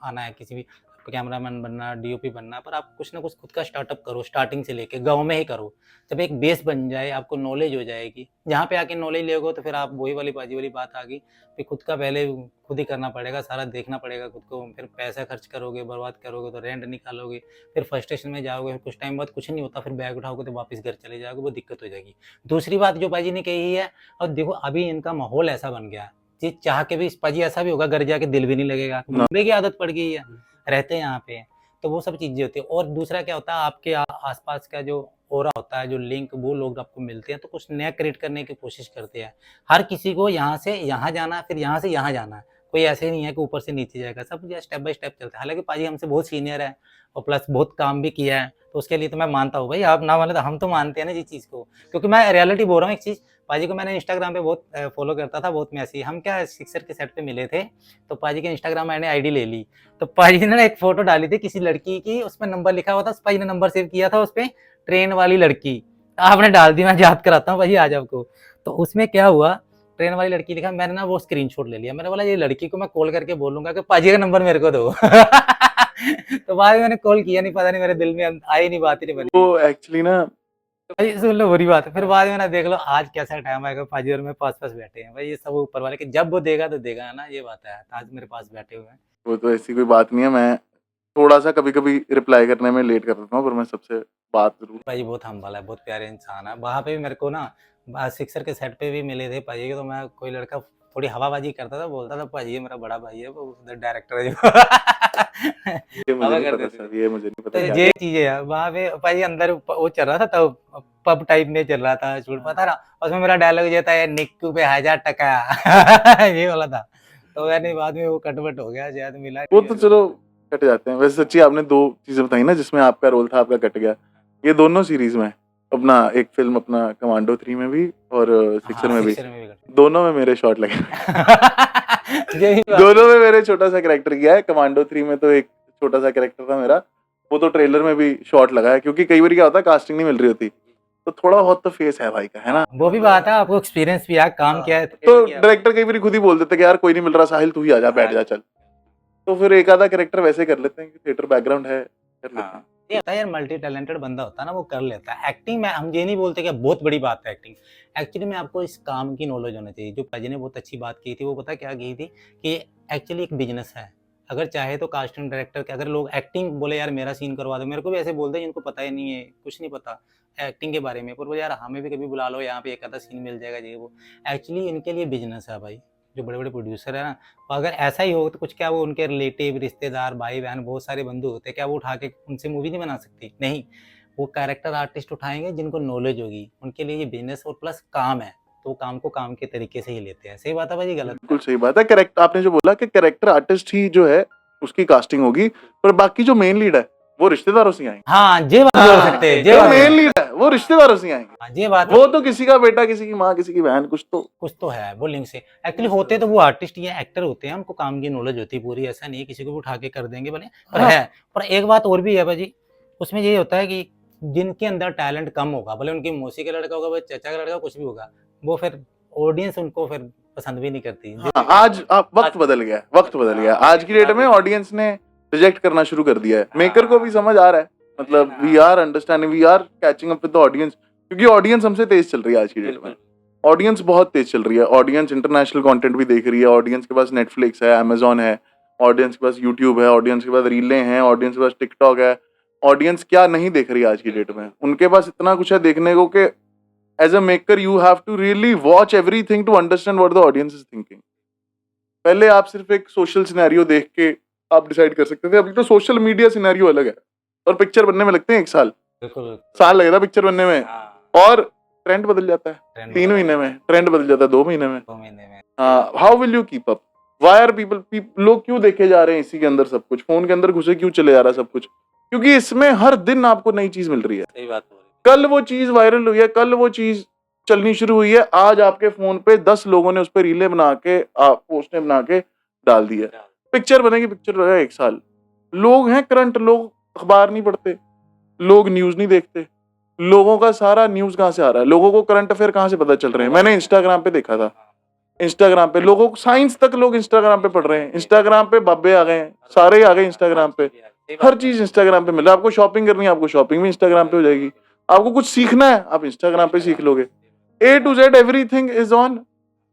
आना है, किसी भी कैमरामैन बनना, डीओपी बनना, पर आप कुछ ना कुछ खुद का स्टार्टअप करो, स्टार्टिंग से लेके गाँव में ही करो। जब एक बेस बन जाए, आपको नॉलेज हो जाएगी, यहाँ पे आके नॉलेज लोगे तो फिर आप वही वाली बाजी वाली बात आ गई कि खुद का पहले खुद ही करना पड़ेगा, सारा देखना पड़ेगा खुद को, फिर पैसा खर्च करोगे, बर्बाद करोगे तो रेंट निकालोगे, फिर फ्रस्ट्रेशन में जाओगे, कुछ टाइम बाद कुछ नहीं होता, फिर बैग उठाओगे तो वापस घर चले जाओगे, वो दिक्कत हो जाएगी। दूसरी बात जो बाजी ने कही है, और देखो अभी इनका माहौल ऐसा बन गया है, चाह के भी पाजी ऐसा भी होगा, घर जाके दिल भी नहीं लगेगा, मुंबई की आदत पड़ गई है, रहते हैं यहाँ पे, तो वो सब चीजें होती है। और दूसरा क्या होता है, आपके आसपास का जो ओरा होता है, जो लिंक, वो लोग आपको मिलते हैं, तो कुछ नया क्रिएट करने की कोशिश करते हैं। हर किसी को यहाँ से यहाँ जाना है, फिर यहाँ से यहाँ जाना है, कोई ऐसे नहीं है कि ऊपर से नीचे जाएगा, सब कुछ स्टेप बाय स्टेप चलता है। हालांकि पाजी हमसे बहुत सीनियर है और प्लस बहुत काम भी किया है, तो उसके लिए तो मैं मानता हूँ भाई, आप ना माने तो हम तो मानते हैं ना इस चीज़ को, क्योंकि मैं रियलिटी बोल रहा हूँ एक चीज़। पाजी को मैंने इंस्टाग्राम पे बहुत फॉलो करता था, बहुत मैसी हम क्या सिक्सर के सेट पे मिले थे, तो पाजी के इंस्टाग्राम मैंने आईडी ले ली, तो पाजी ने ना एक फोटो डाली थी किसी लड़की की, उसमें नंबर लिखा हुआ था, पाजी ने नंबर सेव किया था उस पे, ट्रेन वाली लड़की आपने डाल दी, मैं याद कराता हूँ भाई आज आपको। तो उसमें क्या हुआ, ट्रेन वाली लड़की लिखा, मैंने ना वो स्क्रीनशॉट ले लिया, मैंने बोला ये लड़की को मैं कॉल करके बोलूंगा कि पाजी का नंबर मेरे को दो। तो बाद में मैंने कॉल किया नहीं, पता नहीं मेरे दिल में आई नहीं, बात ही नहीं बनी। वो एक्चुअली ना तो भाई सुन लो बुरी बात है, फिर बाद में ना देख लो आज कैसा टाइम आएगा, पाजी और मैं पास पास बैठे हैं भाई, ये सब ऊपर वाले के जब वो देगा तो देगा ना, ये बात है, आज मेरे पास बैठे हुए हैं। वो तो ऐसी कोई बात नहीं है, मैं थोड़ा सा कभी कभी रिप्लाई करने में लेट कर देता हूँ, पर मैं सबसे बात जरूर। भाई बहुत हम्बल है, बहुत प्यारे इंसान है। वहाँ पे भी मेरे को ना सिक्सर के सेट पे भी मिले थे पाजी के, तो मैं कोई लड़का थोड़ी हवाबाजी करता था, बोलता था पाजी ये मेरा बड़ा भाई है, वो उधर डायरेक्टर है जो। ये मुझे हवा नहीं करते पता थे। सर, ये मुझे नहीं तो पता क्या ये चीजें है वहाँ पे पाजी, अंदर वो चल रहा था तब, पब टाइप में चल रहा था, छूट पता ना, उसमें मेरा डायलॉग ये था, ये निक्कू पे 1000 टका। ये वाला था, तो मैंने बाद में वो कटवट हो गया, शायद मिला वो नहीं तो मेरे को। चलो कट जाते हैं। वैसे सच्ची आपने 2 चीजें बताई ना जिसमें आपका रोल था, आपका कट गया। ये दोनों सीरीज में, अपना एक फिल्म अपना कमांडो 3 में भी और सिक्सर हाँ में भी, सिक्सर में भी कट दोनों में मेरे शॉट लगे। यही बात दोनों में मैंने छोटा सा कैरेक्टर किया है। कमांडो 3 में तो एक छोटा सा कैरेक्टर था मेरा, वो तो ट्रेलर में भी शॉट लगा है, क्योंकि कई बार क्या होता है कास्टिंग नहीं मिल रही होती, तो थोड़ा बहुत तो फेस है भाई का, है ना। वो भी बात है, आपको एक्सपीरियंस भी है, काम किया है तो डायरेक्टर कई बार खुद ही बोल देते कि यार कोई नहीं मिल रहा साहिल, तू ही आ जा, बैठ जा, चल। तो फिर एक आधा कैरेक्टर वैसे कर लेते हैं कि थिएटर बैकग्राउंड है, कर लेते हैं। ये होता है यार, मल्टी टैलेंटेड बंदा होता है ना, वो कर लेता है एक्टिंग में। हम ये नहीं बोलते कि बहुत बड़ी बात है एक्टिंग, एक्चुअली में आपको इस काम की नॉलेज होनी चाहिए। जो पाजी ने बहुत अच्छी बात की थी, वो पता क्या की थी कि एक्चुअली एक बिजनेस है। अगर चाहे तो कास्टिंग डायरेक्टर के, अगर लोग एक्टिंग बोले यार मेरा सीन करवा दो, मेरे को भी ऐसे बोलते हैं जिनको पता ही नहीं है, कुछ नहीं पता एक्टिंग के बारे में, पर वो यार हमें भी कभी बुला लो, यहाँ पे एक आधा सीन मिल जाएगा ये वो। एक्चुअली इनके लिए बिजनेस है भाई, जो बड़े बड़े प्रोड्यूसर है ना, और अगर ऐसा ही हो तो कुछ क्या वो उनके रिलेटिव रिश्तेदार भाई बहन बहुत सारे बंधु होते हैं, क्या वो उठा के उनसे मूवी नहीं बना सकती? नहीं, वो कैरेक्टर आर्टिस्ट उठाएंगे जिनको नॉलेज होगी, उनके लिए ये बिजनेस और प्लस काम है, तो काम को काम के तरीके से ही लेते हैं। सही बात है भाई, गलत? बिल्कुल सही बात है। कैरेक्टर आपने जो बोला कि कैरेक्टर आर्टिस्ट ही जो है उसकी कास्टिंग होगी, पर बाकी जो मेन लीड है वो रिश्तेदारों से ही आएंगे। हाँ ये बात बोल सकते हैं, ये जो बात मेन लीड है वो रिश्तेदारों से ही आएंगे। हाँ, ये बात वो तो किसी का बेटा, किसी की माँ, किसी की बहन, कुछ तो है वो लिंक से। एक्चुअली होते तो वो आर्टिस्ट या एक्टर होते हैं, उनको काम की नॉलेज होती है पूरी, ऐसा नहीं है किसी को भी उठा के कर देंगे भले, पर हाँ। है। पर एक बात और भी है भाजी, उसमें ये होता है कि जिनके अंदर टैलेंट कम होगा, भले उनकी मौसी का लड़का होगा, भले चाचा का लड़का, कुछ भी होगा, वो फिर ऑडियंस उनको फिर पसंद भी नहीं करती। हाँ, आज वक्त बदल गया है, वक्त बदल गया है। आज की डेट में ऑडियंस ने रिजेक्ट करना शुरू कर दिया है। मेकर को भी समझ आ रहा है, मतलब we are understanding, we are catching up with the audience, क्योंकि ऑडियंस हमसे तेज चल रही है आज की डेट में। ऑडियंस बहुत तेज चल रही है, ऑडियंस इंटरनेशनल कंटेंट भी देख रही है, ऑडियंस के पास नेटफ्लिक्स है, अमेजॉन है, ऑडियंस के पास यूट्यूब है, ऑडियंस के पास रीलें हैं, ऑडियंस के पास टिकटॉक है। ऑडियंस क्या नहीं देख रही है आज की डेट में, उनके पास इतना कुछ है देखने को कि as a maker you have to really watch everything to understand what the audience is thinking. पहले आप सिर्फ एक सोशल सिनेरियो देख के आप डिसाइड कर सकते थे, अभी तो सोशल मीडिया सिनेरियो अलग है, और पिक्चर बनने में लगते हैं 1 साल, साल लगेगा पिक्चर बनने में, और ट्रेंड बदल जाता है 3 महीने में, ट्रेंड बदल जाता है 2 महीने में। How will you keep up? Why are people लोग क्यों देखे जा रहे हैं इसी के अंदर सब कुछ, फोन के अंदर घुसे क्यों चले जा रहा है सब कुछ? क्योंकि इसमें हर दिन आपको नई चीज मिल रही है। सही बात हो रही है। कल वो चीज वायरल हुई है, कल वो चीज चलनी शुरू हुई है, आज आपके फोन पे 10 लोगों ने उस पर रीले बना के पोस्टें बना के डाल दी है। पिक्चर बनेगी, पिक्चर रहेगा 1 साल। लोग हैं करंट, लोग अखबार नहीं पढ़ते, लोग न्यूज नहीं देखते, लोगों का सारा न्यूज कहाँ से आ रहा है, लोगों को करंट अफेयर कहाँ से पता चल रहे हैं? मैंने इंस्टाग्राम पे देखा था, इंस्टाग्राम पे लोगों को साइंस तक लोग इंस्टाग्राम पे पढ़ रहे हैं, इंस्टाग्राम पे बाबे आ गए हैं, सारे ही आ गए इंस्टाग्राम पे, हर चीज इंस्टाग्राम पे मिल रहा है। आपको शॉपिंग करनी है, आपको शॉपिंग भी इंस्टाग्राम पे हो जाएगी, आपको कुछ सीखना है आप इंस्टाग्राम पे सीख लोगे। A to Z everything is on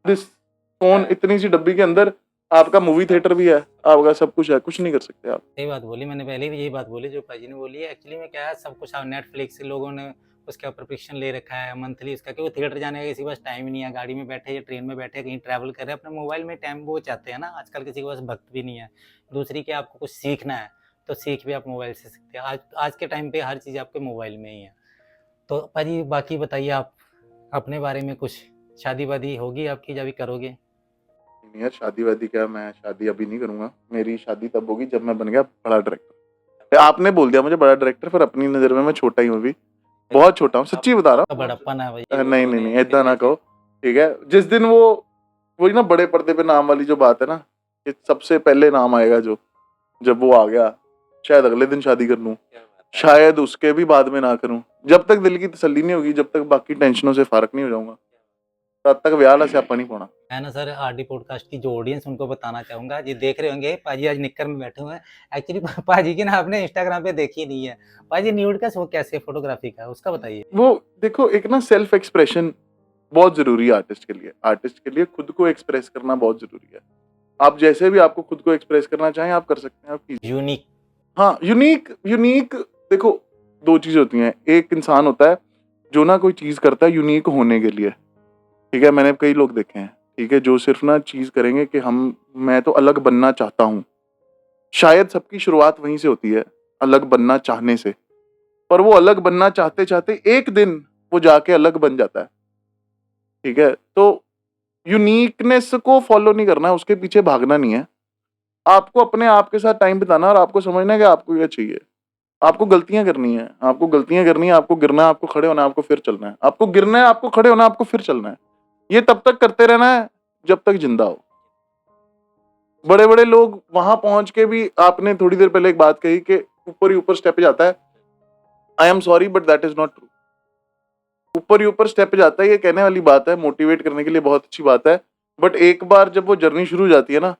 this phone. इतनी सी डब्बी के अंदर आपका मूवी थिएटर भी है, आपका सब कुछ है, कुछ नहीं कर सकते आप। सही बात बोली, मैंने पहले भी यही बात बोली जो पाजी ने बोली है। एक्चुअली में क्या है, सब कुछ नेटफ्लिक्स से लोगों ने उसका प्रिपरेशन ले रखा है मंथली उसका, क्योंकि थिएटर जाने का किसी के पास टाइम ही नहीं है, गाड़ी में बैठे या ट्रेन में बैठे कहीं ट्रैवल कर रहे हैं, अपने मोबाइल में टाइम वो चाहते हैं ना। आजकल किसी के पास वक्त भी नहीं है, दूसरी के आपको कुछ सीखना है तो सीख भी आप मोबाइल से सकते हैं। आज के टाइम पे हर चीज़ आपके मोबाइल में ही है। तो पाजी बाकी बताइए आप अपने बारे में कुछ, शादी वादी होगी आपकी, जब भी करोगे? नहीं यार, शादी वादी क्या, मैं शादी अभी नहीं करूंगा। मेरी शादी तब होगी जब मैं बन गया बड़ा डायरेक्टर। आपने बोल दिया मुझे बड़ा डायरेक्टर, पर अपनी नजर में मैं छोटा ही हूँ अभी, बहुत छोटा हूँ, सच्ची बता रहा तो बड़प्पन है भाई। हूँ। नहीं नहीं नहीं, ऐसा ना कहो, ठीक है। जिस दिन वो वही ना बड़े पर्दे पे नाम वाली जो बात है ना, कि सबसे पहले नाम आएगा जो, जब वो आ गया शायद अगले दिन शादी कर लूं, शायद उसके भी बाद में ना करूं। जब तक दिल की तसल्ली नहीं होगी, जब तक बाकी टेंशनों से फारक नहीं हो जाऊंगा, तब तक व्याह से आपा नहीं पाना। मैं ना सर आरडी पॉडकास्ट की जो ऑडियंस उनको बताना चाहूंगा, ये देख रहे होंगे पाजी आज निक्कर में बैठे हुए हैं। एक्चुअली पाजी की ना आपने इंस्टाग्राम पे देखी नहीं है। पाजी न्यूड का शौक कैसे फोटोग्राफी का, उसका बताइए। वो देखो, एक ना सेल्फ एक्सप्रेशन बहुत जरूरी है आर्टिस्ट के लिए। आर्टिस्ट के लिए खुद को एक्सप्रेस करना बहुत जरूरी है। आप जैसे भी आपको खुद को एक्सप्रेस करना चाहें आप कर सकते हैं, आप कीजिए। यूनिक। हाँ, यूनिक यूनिक। देखो, दो चीजें होती हैं। एक इंसान होता है जो ना कोई चीज करता है यूनिक होने के लिए, ठीक है। मैंने कई लोग देखे हैं, ठीक है, जो सिर्फ ना चीज करेंगे कि मैं तो अलग बनना चाहता हूँ। शायद सबकी शुरुआत वहीं से होती है, अलग बनना चाहने से। पर वो अलग बनना चाहते चाहते एक दिन वो जाके अलग बन जाता है, ठीक है। तो यूनिकनेस को फॉलो नहीं करना है, उसके पीछे भागना नहीं है। आपको अपने आप के साथ टाइम बिताना और आपको समझना है कि आपको क्या चाहिए। आपको गलतियां करनी है, आपको गलतियां करनी है, आपको गिरना है, आपको खड़े होना है, आपको फिर चलना है। आपको गिरना है, आपको खड़े होना है, आपको फिर चलना है। ये तब तक करते रहना है जब तक जिंदा हो। बड़े बड़े लोग वहां पहुंच के भी, आपने थोड़ी देर पहले एक बात कही कि ऊपर ही ऊपर स्टेप जाता है। I am sorry but that is not true. ऊपर ही ऊपर स्टेप जाता है, ये कहने वाली बात है, मोटिवेट करने के लिए बहुत अच्छी बात है। बट एक बार जब वो जर्नी शुरू हो जाती है ना,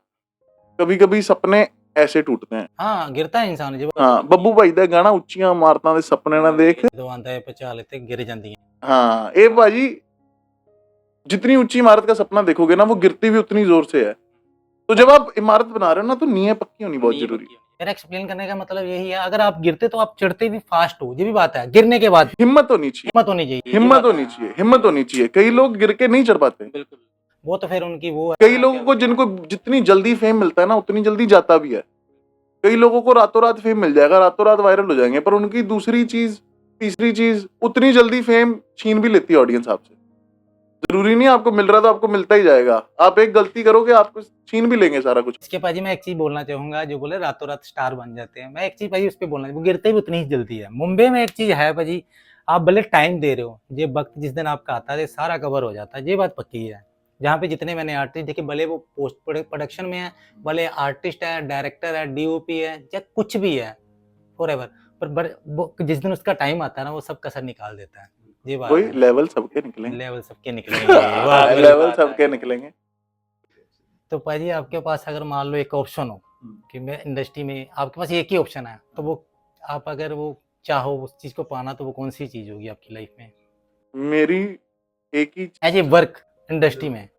कभी कभी सपने ऐसे टूटते हैं। हाँ, गिरता है इंसान जी। हाँ, ਬੱਬੂ ਭਾਈ ਦਾ ਗਾਣਾ ਉੱਚੀਆਂ ਇਮਾਰਤਾਂ ਦੇ ਸੁਪਨੇ ਨਾ ਦੇਖ। जो आंदा है पचा लेते गिर जाती है। हाँ, ए भाजी, जितनी ऊंची इमारत का सपना देखोगे ना, वो गिरती भी उतनी जोर से है। तो जब आप इमारत बना रहे हो ना, तो नींवें पक्की होनी बहुत जरूरी है। मेरा एक्सप्लेन करने का मतलब यही है, अगर आप गिरते तो आप चढ़ते भी फास्ट हो, ये भी बात है। गिरने के बाद हिम्मत होनी चाहिए, हिम्मत होनी चाहिए। हिम्मत होनी चाहिए, हिम्मत होनी चाहिए। कई लोग गिर के नहीं चढ़ पाते। बिल्कुल, वो तो फिर उनकी वो है। कई लोगों को, जिनको जितनी जल्दी फेम मिलता है ना, उतनी जल्दी जाता भी है। कई लोगों को रातों रात फेम मिल जाएगा, रातों रात वायरल हो जाएंगे, पर उनकी दूसरी चीज, तीसरी चीज उतनी जल्दी फेम छीन भी लेती है ऑडियंस आपसे। जरूरी नहीं आपको मिल रहा तो आपको मिलता ही जाएगा। आप एक गलती करोगे, आपको छीन भी लेंगे सारा कुछ। इसके पाजी मैं एक चीज बोलना चाहूंगा, जो बोले रातों रात स्टार बन जाते हैं, मैं एक चीज पाजी उस पर बोलना, वो गिरते भी उतनी ही जल्दी है। मुंबई में एक चीज है पाजी, आप भले टाइम दे रहे हो, ये वक्त जिस दिन आपका आता है सारा कवर हो जाता है, ये बात पक्की है। जहाँ पे जितने मैंने आर्टिस्ट देखे, भले वो पोस्ट प्रोडक्शन में है, भले आर्टिस्ट है, डायरेक्टर है, डीओपी है, या कुछ भी है, फॉरएवर, पर वो जिस दिन उसका टाइम आता है ना, वो सब कसर निकाल देता है। ये बात वही है। लेवल सबके निकलेंगे, लेवल सबके निकलेंगे। वाह, लेवल सबके निकलेंगे। तो पाजी आपके पास अगर मान लो एक ऑप्शन हो कि मैं इंडस्ट्री में, आपके पास एक ही ऑप्शन है, तो वो आप अगर वो चाहो उस चीज को पाना, तो वो कौन सी चीज होगी आपकी लाइफ में मेरी एक ही एज ए वर्क इंडस्ट्री में?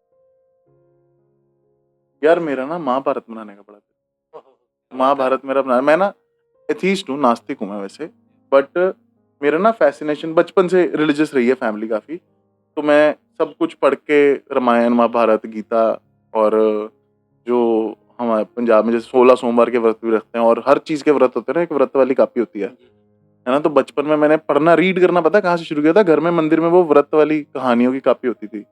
यार, मेरा ना महाभारत बनाने का बड़ा दिल। महाभारत मेरा बनाना। मैं ना एथीस्ट हूँ, नास्तिक हूँ मैं वैसे, बट मेरा ना फैसिनेशन बचपन से रिलीजियस रही है फैमिली काफ़ी। तो मैं सब कुछ पढ़ के, रामायण, महाभारत, गीता, और जो हमारे पंजाब में जैसे 16 सोमवार के व्रत भी रखते हैं, और हर चीज़ के व्रत होते हैं ना, एक व्रत वाली कापी होती है ना। तो बचपन में मैंने पढ़ना, रीड करना, पता कहाँ से शुरू किया था? घर में मंदिर में वो व्रत वाली कहानियों की कापी होती थी,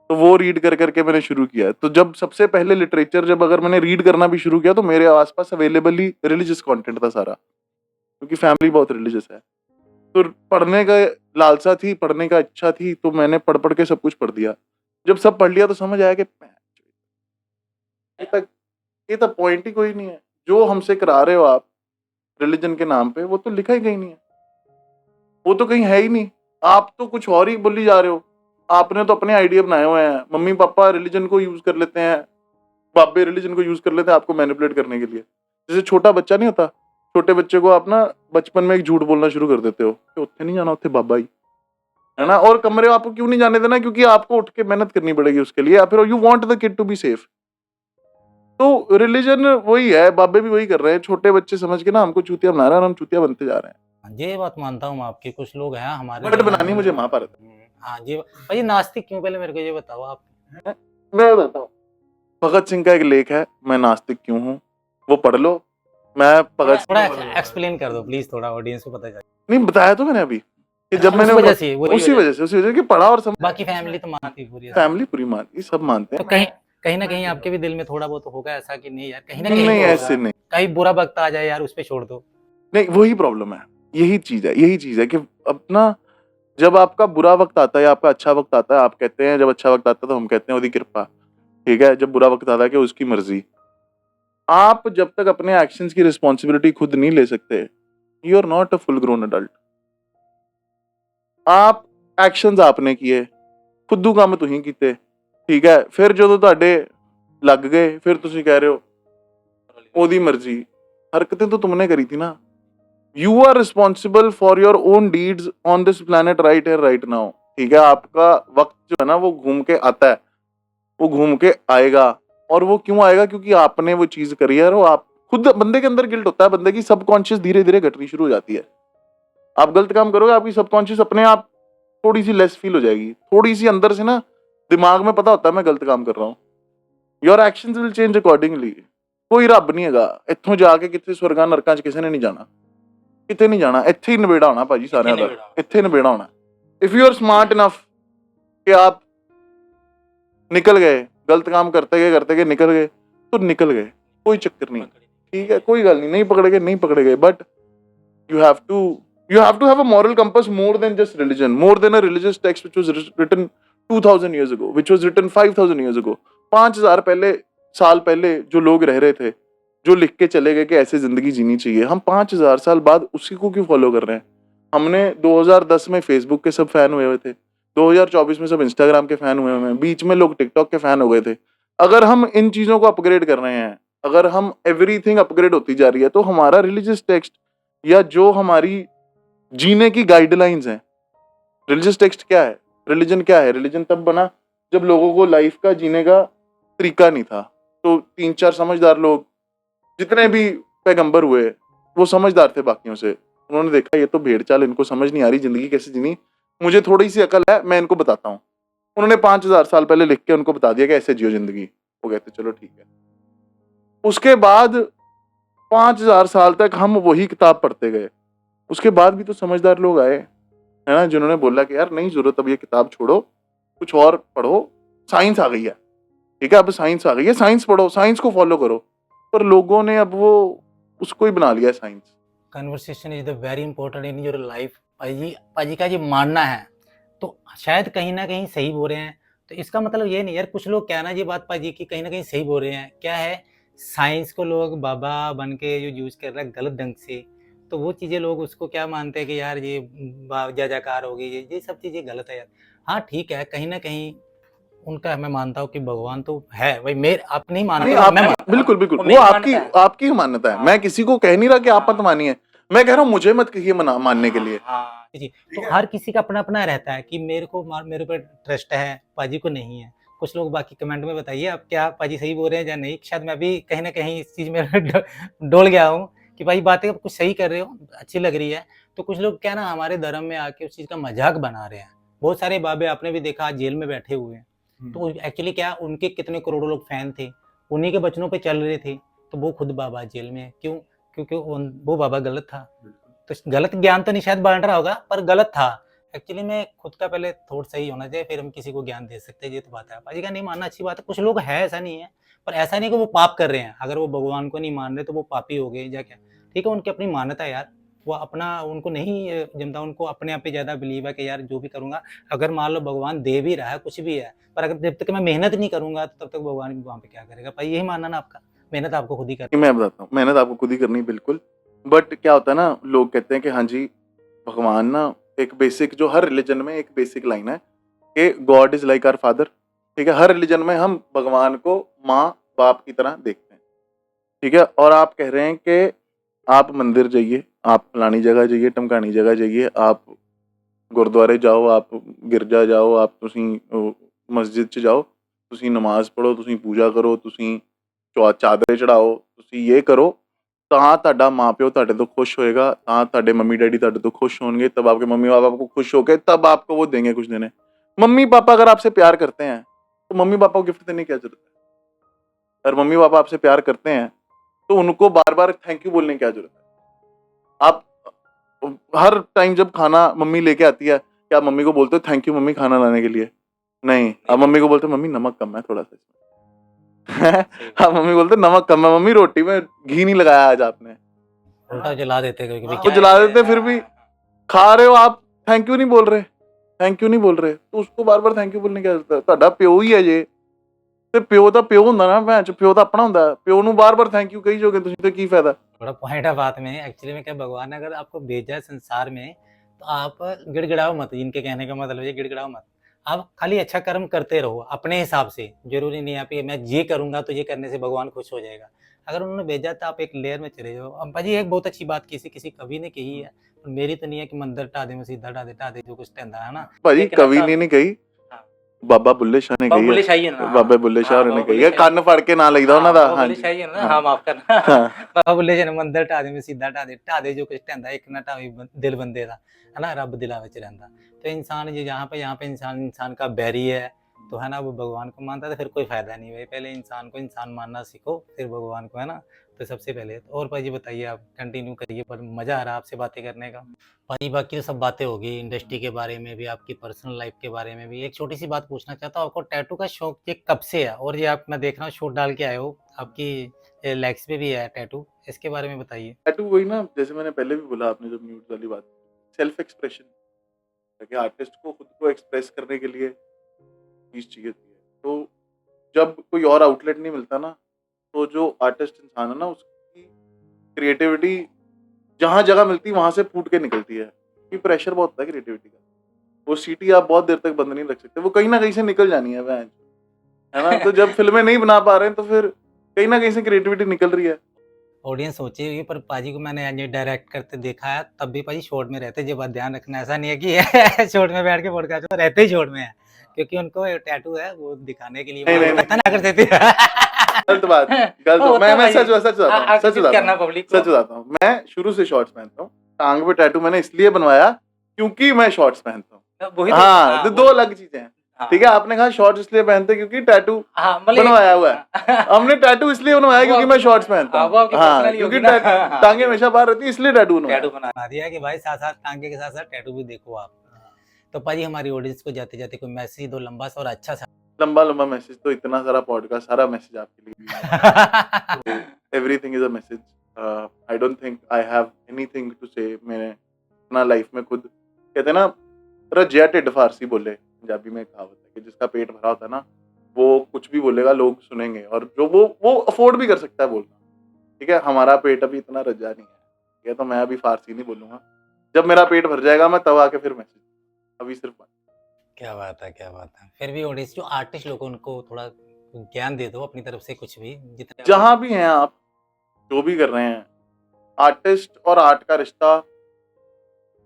तो वो रीड कर करके मैंने शुरू किया। तो जब सबसे पहले लिटरेचर, जब अगर मैंने रीड करना भी शुरू किया, तो मेरे आसपास अवेलेबल ही रिलीजियस कंटेंट था सारा, क्योंकि फैमिली बहुत रिलीजियस है। तो पढ़ने का लालसा थी, पढ़ने का इच्छा थी, तो मैंने पढ़ पढ़ के सब कुछ पढ़ दिया। जब सब पढ़ लिया तो समझ आया कि ये तक पॉइंट ही कोई नहीं है। जो हमसे करा रहे हो आप रिलीजन के नाम पे, वो तो लिखा ही कहीं नहीं है, वो तो कहीं है ही नहीं। आप तो कुछ और ही बोली जा रहे हो। आपने तो अपने आइडिया बनाए हुए हैं। मम्मी पापा रिलीजन को यूज कर लेते हैं, बाबे रिलीजन को यूज कर लेते हैं आपको मैनिपुलेट करने के लिए। जैसे छोटा बच्चा नहीं होता, छोटे बच्चे को आप ना बचपन में एक झूठ बोलना शुरू कर देते हो कि उत्थे नहीं जाना, उत्थे बाबा ही है ना। और कमरे आपको क्यों नहीं जाने देना? क्योंकि आपको उठ के मेहनत करनी पड़ेगी उसके लिए, या फिर you want the kid to be safe. तो रिलीजन वही है, बाबे भी वही कर रहे हैं। छोटे बच्चे समझ के ना हमको चूतिया बना रहे हैं, और हम चूतिया बनते जा रहे हैं। ये बात मानता हूँ मैं आपकी। कुछ लोग हैं हमारे, बट बनानी मुझे महाभारत। हाँ जी भाई, नास्तिक क्यों, पहले मेरे को ये बताओ आप। मैं बताऊँ, भगत सिंह का एक लेख है, मैं नास्तिक क्यों हूँ, वो पढ़ लो। मैं भगत थोड़ा एक्सप्लेन कर दो प्लीज, थोड़ा ऑडियंस को पता चले। नहीं बताया तो मैंने अभी कि जब मैंने वजह से उसी वजह से कि पढ़ा और समझ। बाकी फैमिली तो मानती पूरी है। फैमिली पूरी मानती, सब मानते तो हैं। कहीं कहीं ना कहीं आपके भी दिल में थोड़ा बहुत होगा ऐसा कि नहीं यार, कहीं ना नहीं कहीं नहीं तो ऐसे होगा, नहीं, कहीं बुरा वक्त आ जाए यार उस पे छोड़ दो। नहीं वही प्रॉब्लम है, यही चीज है कि अपना जब आपका बुरा वक्त आता है या आपका अच्छा वक्त आता है, आप कहते हैं जब अच्छा वक्त आता है तो हम कहते हैं उसकी कृपा, ठीक है। जब बुरा वक्त आता है कि उसकी मर्जी। आप जब तक अपने एक्शंस की रिस्पॉन्सिबिलिटी खुद नहीं ले सकते, you are not a full grown adult. आप एक्शंस आपने किए, खुदू काम ਤੁਸੀਂ ਕੀਤੇ, ਠੀਕ ਹੈ। ਫਿਰ ਜਦੋਂ ਤੁਹਾਡੇ ਲੱਗ ਗਏ ਫਿਰ ਤੁਸੀਂ ਕਹਿ ਰਹੇ ਹੋ ਉਹਦੀ ਮਰਜ਼ੀ। हरकतें तो तुमने करी थी ना। You are responsible for your own deeds on this planet right है राइट नाउ, ठीक है। आपका वक्त जो है ना वो घूम के आता है, वो घूम के आएगा। और वो क्यों आएगा? क्योंकि आपने वो चीज करी है। और आप खुद बंदे के अंदर गिल्ट होता है, बंदे की सबकॉन्शियस धीरे धीरे घटनी शुरू हो जाती है। आप गलत काम करोगे, आपकी सबकॉन्शियस अपने आप थोड़ी सी लेस फील हो जाएगी, थोड़ी सी अंदर से ना दिमाग में पता होता है मैं गलत काम कर रहा हूँ। Your actions will change accordingly. कोई रब नहीं हैगा, इत्थों जाके कितने स्वर्गां नरकां च किसी ने नहीं जाना, कितने नहीं जाना, ਇੱਥੇ ਹੀ ਨਿਬੇੜਾ ਹੋਣਾ ਭਾਜੀ ਸਾਰਿਆਂ ਦਾ, ਇੱਥੇ ਨਿਬੇੜਾ ਹੋਣਾ। If you are smart enough कि आप निकल गए, गलत काम करते गए निकल गए तो निकल गए, कोई चक्कर नहीं, ठीक है। कोई गल नहीं, नहीं पकड़े गए नहीं पकड़े गए, but you have to have a moral compass more than just religion, more than a religious text which was written 2000 years ago, which was written 5000 years ago। 5000 पहले साल पहले जो लोग रह रहे थे, जो लिख के चले गए कि ऐसे जिंदगी जीनी चाहिए, हम 5000 साल बाद उसी को क्यों फॉलो कर रहे हैं? हमने 2010 में फेसबुक के सब फैन हुए थे, 2024 में सब इंस्टाग्राम के फैन हुए हैं, बीच में लोग टिकटॉक के फैन हो गए थे। अगर हम इन चीजों को अपग्रेड कर रहे हैं, अगर हम एवरीथिंग अपग्रेड होती जा रही है, तो हमारा रिलीजियस टेक्स्ट या जो हमारी जीने की गाइडलाइंस हैं, रिलीजियस टेक्स्ट क्या है, रिलीजन क्या है? रिलीजन तब बना जब लोगों को लाइफ का जीने का तरीका नहीं था। तो 3-4 समझदार लोग, जितने भी पैगंबर हुए, वो समझदार थे बाकियों से। उन्होंने देखा ये तो भेड़ चाल, इनको समझ नहीं आ रही जिंदगी कैसे जीनी, मुझे थोड़ी सी अकल है, मैं इनको बताता हूँ। उन्होंने 5000 साल पहले लिख के उनको बता दिया कि ऐसे जियो जिंदगी। वो कहते चलो ठीक है। उसके बाद 5000 साल तक हम वही किताब पढ़ते गए। उसके बाद भी तो समझदार लोग आए, है ना, जिन्होंने बोला कि यार नहीं जरूरत, अब ये किताब छोड़ो, कुछ और पढ़ो, साइंस आ गई है, ठीक है, अब साइंस आ गई है, साइंस पढ़ो, साइंस को फॉलो करो। पर लोगों ने अब वो उसको ही बना लिया science. Conversation is the very important in your life. पाजी का ये मानना है, तो शायद कहीं ना कहीं सही बोल रहे हैं। तो इसका मतलब ये नहीं यार, कुछ लोग कहना ये बात पाजी की कहीं ना कहीं सही बोल रहे हैं, क्या है, साइंस को लोग बाबा बन के जो यूज कर रहे हैं गलत ढंग से, तो वो चीज़ें लोग उसको क्या मानते हैं कि यार ये जय जयकार होगी, ये सब चीज़ें गलत है यार। हाँ ठीक है, कहीं ना कहीं उनका मैं मानता हूँ कि भगवान तो है भाई, मेरे आप नहीं नहीं, मानते, आप मैं मानता हूँ। बिल्कुल बिल्कुल, वो वो मेरी आपकी मान्यता है। आपकी मान्यता है। हाँ। मैं किसी को कह नहीं रहा कि आप मत हाँ। मानिए, मैं कह रहा हूँ मुझे मत कहिए मानने के लिए। हाँ जी, तो हर किसी का अपना अपना रहता है कि मेरे ऊपर ट्रस्ट है, पाजी को नहीं है। कुछ लोग बाकी कमेंट में बताइए आप, क्या पाजी सही बोल रहे हैं या नहीं। शायद मैं भी कहीं ना कहीं इस चीज़ में डोल गया हूँ कि भाई बातें कुछ सही कर रहे हो, अच्छी लग रही है। तो कुछ लोग क्या ना हमारे धर्म में आके उस चीज़ का मजाक बना रहे हैं। बहुत सारे बाबे आपने भी देखा आज जेल में बैठे हुए हैं, तो एक्चुअली क्या उनके कितने करोड़ों लोग फैन थे, उन्हीं के बचनों पे चल रहे थे, तो वो खुद बाबा जेल में है। क्यों? क्योंकि वो बाबा गलत था। तो गलत ज्ञान तो नहीं शायद बांट रहा होगा, पर गलत था। एक्चुअली में खुद का पहले थॉट सही होना चाहिए, फिर हम किसी को ज्ञान दे सकते हैं। ये तो बात है, पाजी का नहीं मानना अच्छी बात है। कुछ लोग है ऐसा नहीं है, पर ऐसा नहीं कि वो पाप कर रहे हैं। अगर वो भगवान को नहीं मान रहे तो वो पापी हो गए या क्या? ठीक है, उनकी अपनी मान्यता है यार, वो अपना उनको नहीं जमता, उनको अपने आप पे ज़्यादा बिलीव है कि यार जो भी करूँगा, अगर मान लो भगवान दे भी रहा है कुछ भी है, पर अगर जब तक मैं मेहनत नहीं करूँगा तो तब तक भगवान वहाँ पे क्या करेगा? भाई यही मानना ना आपका, मेहनत आपको खुद ही करनी है। मैं बताता हूँ, मेहनत आपको खुद ही करनी बिल्कुल। बट क्या होता है ना, लोग कहते हैं कि हाँ जी भगवान ना, एक बेसिक जो हर रिलीजन में एक बेसिक लाइन है कि God is like our father, ठीक है। हर रिलीजन में हम भगवान को माँ बाप की तरह देखते हैं, ठीक है। और आप कह रहे हैं कि आप मंदिर जाइए, आप फलानी जगह जाइए, टमकानी जगह जाइए, आप गुरुद्वारे जाओ, आप गिरजा जाओ, आप मस्जिद च जाओ, ਤੁਸੀਂ ਨਮਾਜ਼ ਪੜੋ, ਤੁਸੀਂ ਪੂਜਾ ਕਰੋ, ਤੁਸੀਂ ਚਾਦਰੇ ਚੜਾਓ, ਤੁਸੀਂ ਇਹ ਕਰੋ, ਤਾਂ ਤੁਹਾਡਾ ਮਾਂ ਪਿਓ ਤੁਹਾਡੇ ਤੋਂ खुश होएगा, ਤਾਂ ਤੁਹਾਡੇ मम्मी डैडी ਤੁਹਾਡੇ ਤੋਂ खुश होंगे, तब आपके मम्मी पापा आपको खुश होके तब आपको वो देंगे कुछ देने। मम्मी पापा अगर आपसे प्यार करते हैं तो मम्मी पापा को गिफ्ट देने की क्या जरूरत है? अगर मम्मी पापा आपसे प्यार करते हैं तो उनको बार बार थैंक यू बोलने की क्या जरूरत है? आप हर टाइम जब खाना मम्मी लेके आती है, क्या आप मम्मी को बोलते हो थैंक यू मम्मी खाना लाने के लिए? नहीं, आप मम्मी को बोलते हो मम्मी नमक कम है थोड़ा सा इसमें। हाँ मम्मी बोलते नमक कम है मम्मी, रोटी में घी नहीं लगाया आज आपने। उल्टा जला देते कभी वो जला देते, फिर भी खा रहे हो आप, थैंक यू नहीं बोल रहे, थैंक यू नहीं बोल रहे, तो उसको बार बार थैंक यू बोलने की जरूरत है? ਤੁਹਾਡਾ ਪਿਓ ਹੀ ਹੈ ਜੇ, ਤੇ ਪਿਓ ਤਾਂ ਪਿਓ ਹੁੰਦਾ ਨਾ, ਭੈਣ ਚ ਪਿਓ ਤਾਂ ਆਪਣਾ ਹੁੰਦਾ, ਪਿਓ ਨੂੰ ਬਾਰ ਬਾਰ ਥੈਂਕ ਯੂ ਕਹੀ ਜਾਓਗੇ ਤੁਸੀਂ ਤੇ ਕੀ ਫਾਇਦਾ। बड़ा पॉइंट है बात में। एक्चुअली में क्या, भगवान ने अगर आपको भेजा है संसार में तो आप गिड़गिड़ाओ मत। इनके कहने का मतलब ये, गिड़गिड़ाओ मत, आप खाली अच्छा कर्म करते रहो अपने हिसाब से। जरूरी नहीं है आप ये मैं ये करूंगा तो ये करने से भगवान खुश हो जाएगा। अगर उन्होंने भेजा तो आप एक लेयर में चले जाओ। अब भाजी एक बहुत अच्छी बात किसी किसी कवि ने कही है, पर मेरी तो नहीं है कि मंदिर ढा दे मसीदा ढा दे, ढा दे जो कुछ टहंदा है ना। ਭਾਜੀ लेकिन ਕਵੀ ऐसा- ने नहीं कही, हाँ। ਬਾਬਾ ਬੁੱਲੇ ਸ਼ਾਹ ਨੇ बाबा ਕही बुल्ले है, शाही है ना, ਬਾਬਾ ਬੁੱਲੇ ਸ਼ਾਹ ਨੇ बाबा ਕਹੀ बुल्ले ਹੈ, शाही। ਕੰਨ ਫੜ ਕੇ ਨਾਂ ਲਈਦਾ ਉਹਨਾਂ ਦਾ। बाबा बुल्ले ਹਾਂਜੀ शाही है ना, हाँ। हाँ माफ करना। हाँ। बाबा बुल्ले शाह ने मंदिर ढा दे मसीदा ढा दे जो कुछ टहंदा, एक ना ढावी दिल बंदे दा, है ना, रब दिला विच रहिंदा। तो इंसान ये यहाँ पे इंसान का बैरी है, तो है ना, वो भगवान को मानता है तो फिर कोई फायदा नहीं भाई। पहले इंसान को इंसान मानना सीखो, फिर भगवान को, है ना। तो सबसे पहले तो, और भाई बताइए, आप कंटिन्यू करिए, पर मजा आ रहा है आपसे बातें करने का भाई। बाकी तो सब बातें होगी इंडस्ट्री के बारे में भी, आपकी पर्सनल लाइफ के बारे में भी। एक छोटी सी बात पूछना चाहता हूँ, आपको टैटू का शौक ये कब से है? और ये आप, मैं देख रहा हूँ शूट डाल के आए हो, आपकी लेग्स पे भी है टैटू, इसके बारे में बताइए। टैटू वही ना, जैसे मैंने पहले भी बोला, आपने जब न्यूज वाली बात, सेल्फ एक्सप्रेशन, ताकि आर्टिस्ट को खुद को एक्सप्रेस करने के लिए चीज चाहिए थी। तो जब कोई और आउटलेट नहीं मिलता ना, तो जो आर्टिस्ट इंसान है ना, उसकी क्रिएटिविटी जहाँ जगह मिलती है वहां से फूट के निकलती है। कि प्रेशर बहुत होता है क्रिएटिविटी का, वो सीटी आप बहुत देर तक बंद नहीं रख सकते, वो कहीं ना कहीं से निकल जानी है बहन, है ना। तो जब फिल्में नहीं बना पा रहे हैं तो फिर कहीं ना कहीं से क्रिएटिविटी निकल रही है। ऑडियंस सोची होगी, पर पाजी को मैंने ये डायरेक्ट करते देखा है, तब भी पाजी शॉर्ट में रहते। ये बात ध्यान रखना, ऐसा नहीं है कि शॉर्ट में बैठ के पॉडकास्ट तो रहते ही शॉर्ट में है, क्योंकि उनको टैटू है वो दिखाने के लिए नहीं, ना करते थे। गलत बात, गलत। मैं सच बताता हूँ, सच बताता हूँ, मैं शुरू से शॉर्ट्स पहनता हूँ। टांग पे टैटू मैंने इसलिए बनवाया क्योंकि मैं शॉर्ट्स पहनता हूँ। हाँ, तो दो अलग चीजें हैं। ठीक है, आपने कहा शॉर्ट्स इसलिए पहनते क्योंकि टैटू बनवाया हुआ है, हमने टैटू इसलिए बनवाया क्योंकि मैं शॉर्ट्स पहनता हूँ। हाँ, क्योंकि टांगे हमेशा बाहर रहती है, इसलिए टैटू बना दिया कि भाई साथ साथ टांगे के साथ साथ टैटू भी देखो आप। तो पाजी हमारी ऑडियंस को जाते जाते कोई मैसेज दो, लंबा सा और अच्छा सा। लंबा मैसेज तो इतना सारा पॉडकास्ट, सारा मैसेज आपके लिए। Everything is a message. I don't think I have anything to say. मैंने अपना लाइफ में खुद, कहते हैं ना, रज्या ढिड फारसी बोले, पंजाबी में कहावत है कि जिसका पेट भरा होता है ना, वो कुछ भी बोलेगा लोग सुनेंगे, और जो वो अफोर्ड भी कर सकता है बोलना। ठीक है, हमारा पेट अभी इतना रज्जा नहीं है, ठीक है, तो मैं अभी फारसी नहीं बोलूंगा। जब मेरा पेट भर जाएगा मैं तब आके फिर मैसेज, अभी सिर्फ बात। क्या बात है, क्या बात है। फिर भी ऑडियंस जो आर्टिस्ट लोग, उनको थोड़ा ज्ञान दे दो अपनी तरफ से, कुछ भी जितना। जहां भी हैं आप, जो भी कर रहे हैं, आर्टिस्ट और आर्ट का रिश्ता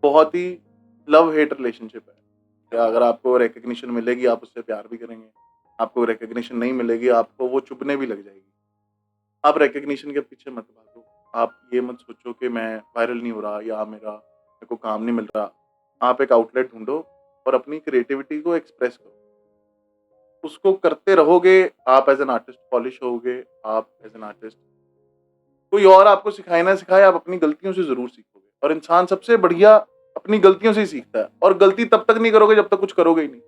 बहुत ही लव हेट रिलेशनशिप है। अगर आपको रिकग्निशन मिलेगी आप उससे प्यार भी करेंगे, आपको रिकग्निशन नहीं मिलेगी आपको वो चुभने भी लग जाएगी। आप रिकग्निशन के पीछे मत भागो, आप ये मत सोचो कि मैं वायरल नहीं हो रहा या मेरे को काम नहीं मिल रहा। आप एक आउटलेट ढूंढो और अपनी क्रिएटिविटी को एक्सप्रेस करो, उसको करते रहोगे, आप एज एन आर्टिस्ट पॉलिश होगे। आप एज एन आर्टिस्ट, कोई और आपको सिखाए ना सिखाए, आप अपनी गलतियों से जरूर सीखोगे। और इंसान सबसे बढ़िया अपनी गलतियों से ही सीखता है, और गलती तब तक नहीं करोगे जब तक कुछ करोगे ही नहीं।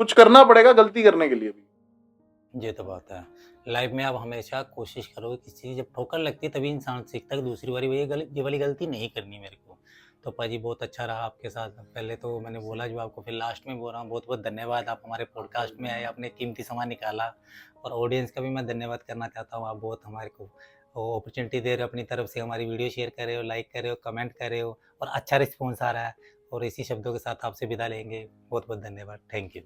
कुछ करना पड़ेगा गलती करने के लिए भी। ये तो बात है। लाइफ में आप हमेशा कोशिश करो, किसी चीज़ जब ठोकर लगती है तभी इंसान सीखता है कि दूसरी बारी ये वाली गलती नहीं करनी मेरे को। तो पाजी बहुत अच्छा रहा आपके साथ। पहले तो मैंने बोला जो आपको, फिर लास्ट में बोल रहा हूँ, बहुत बहुत धन्यवाद, आप हमारे पॉडकास्ट में आए, आपने कीमती समय निकाला। और ऑडियंस का भी मैं धन्यवाद करना चाहता हूँ, आप बहुत हमारे को अपॉर्चुनिटी दे रहे हो, अपनी तरफ से हमारी वीडियो शेयर कर रहे हो, लाइक कर रहे हो, कमेंट कर रहे हो, और अच्छा रिस्पॉन्स आ रहा है। और इसी शब्दों के साथ आपसे विदा लेंगे। बहुत बहुत धन्यवाद, थैंक यू।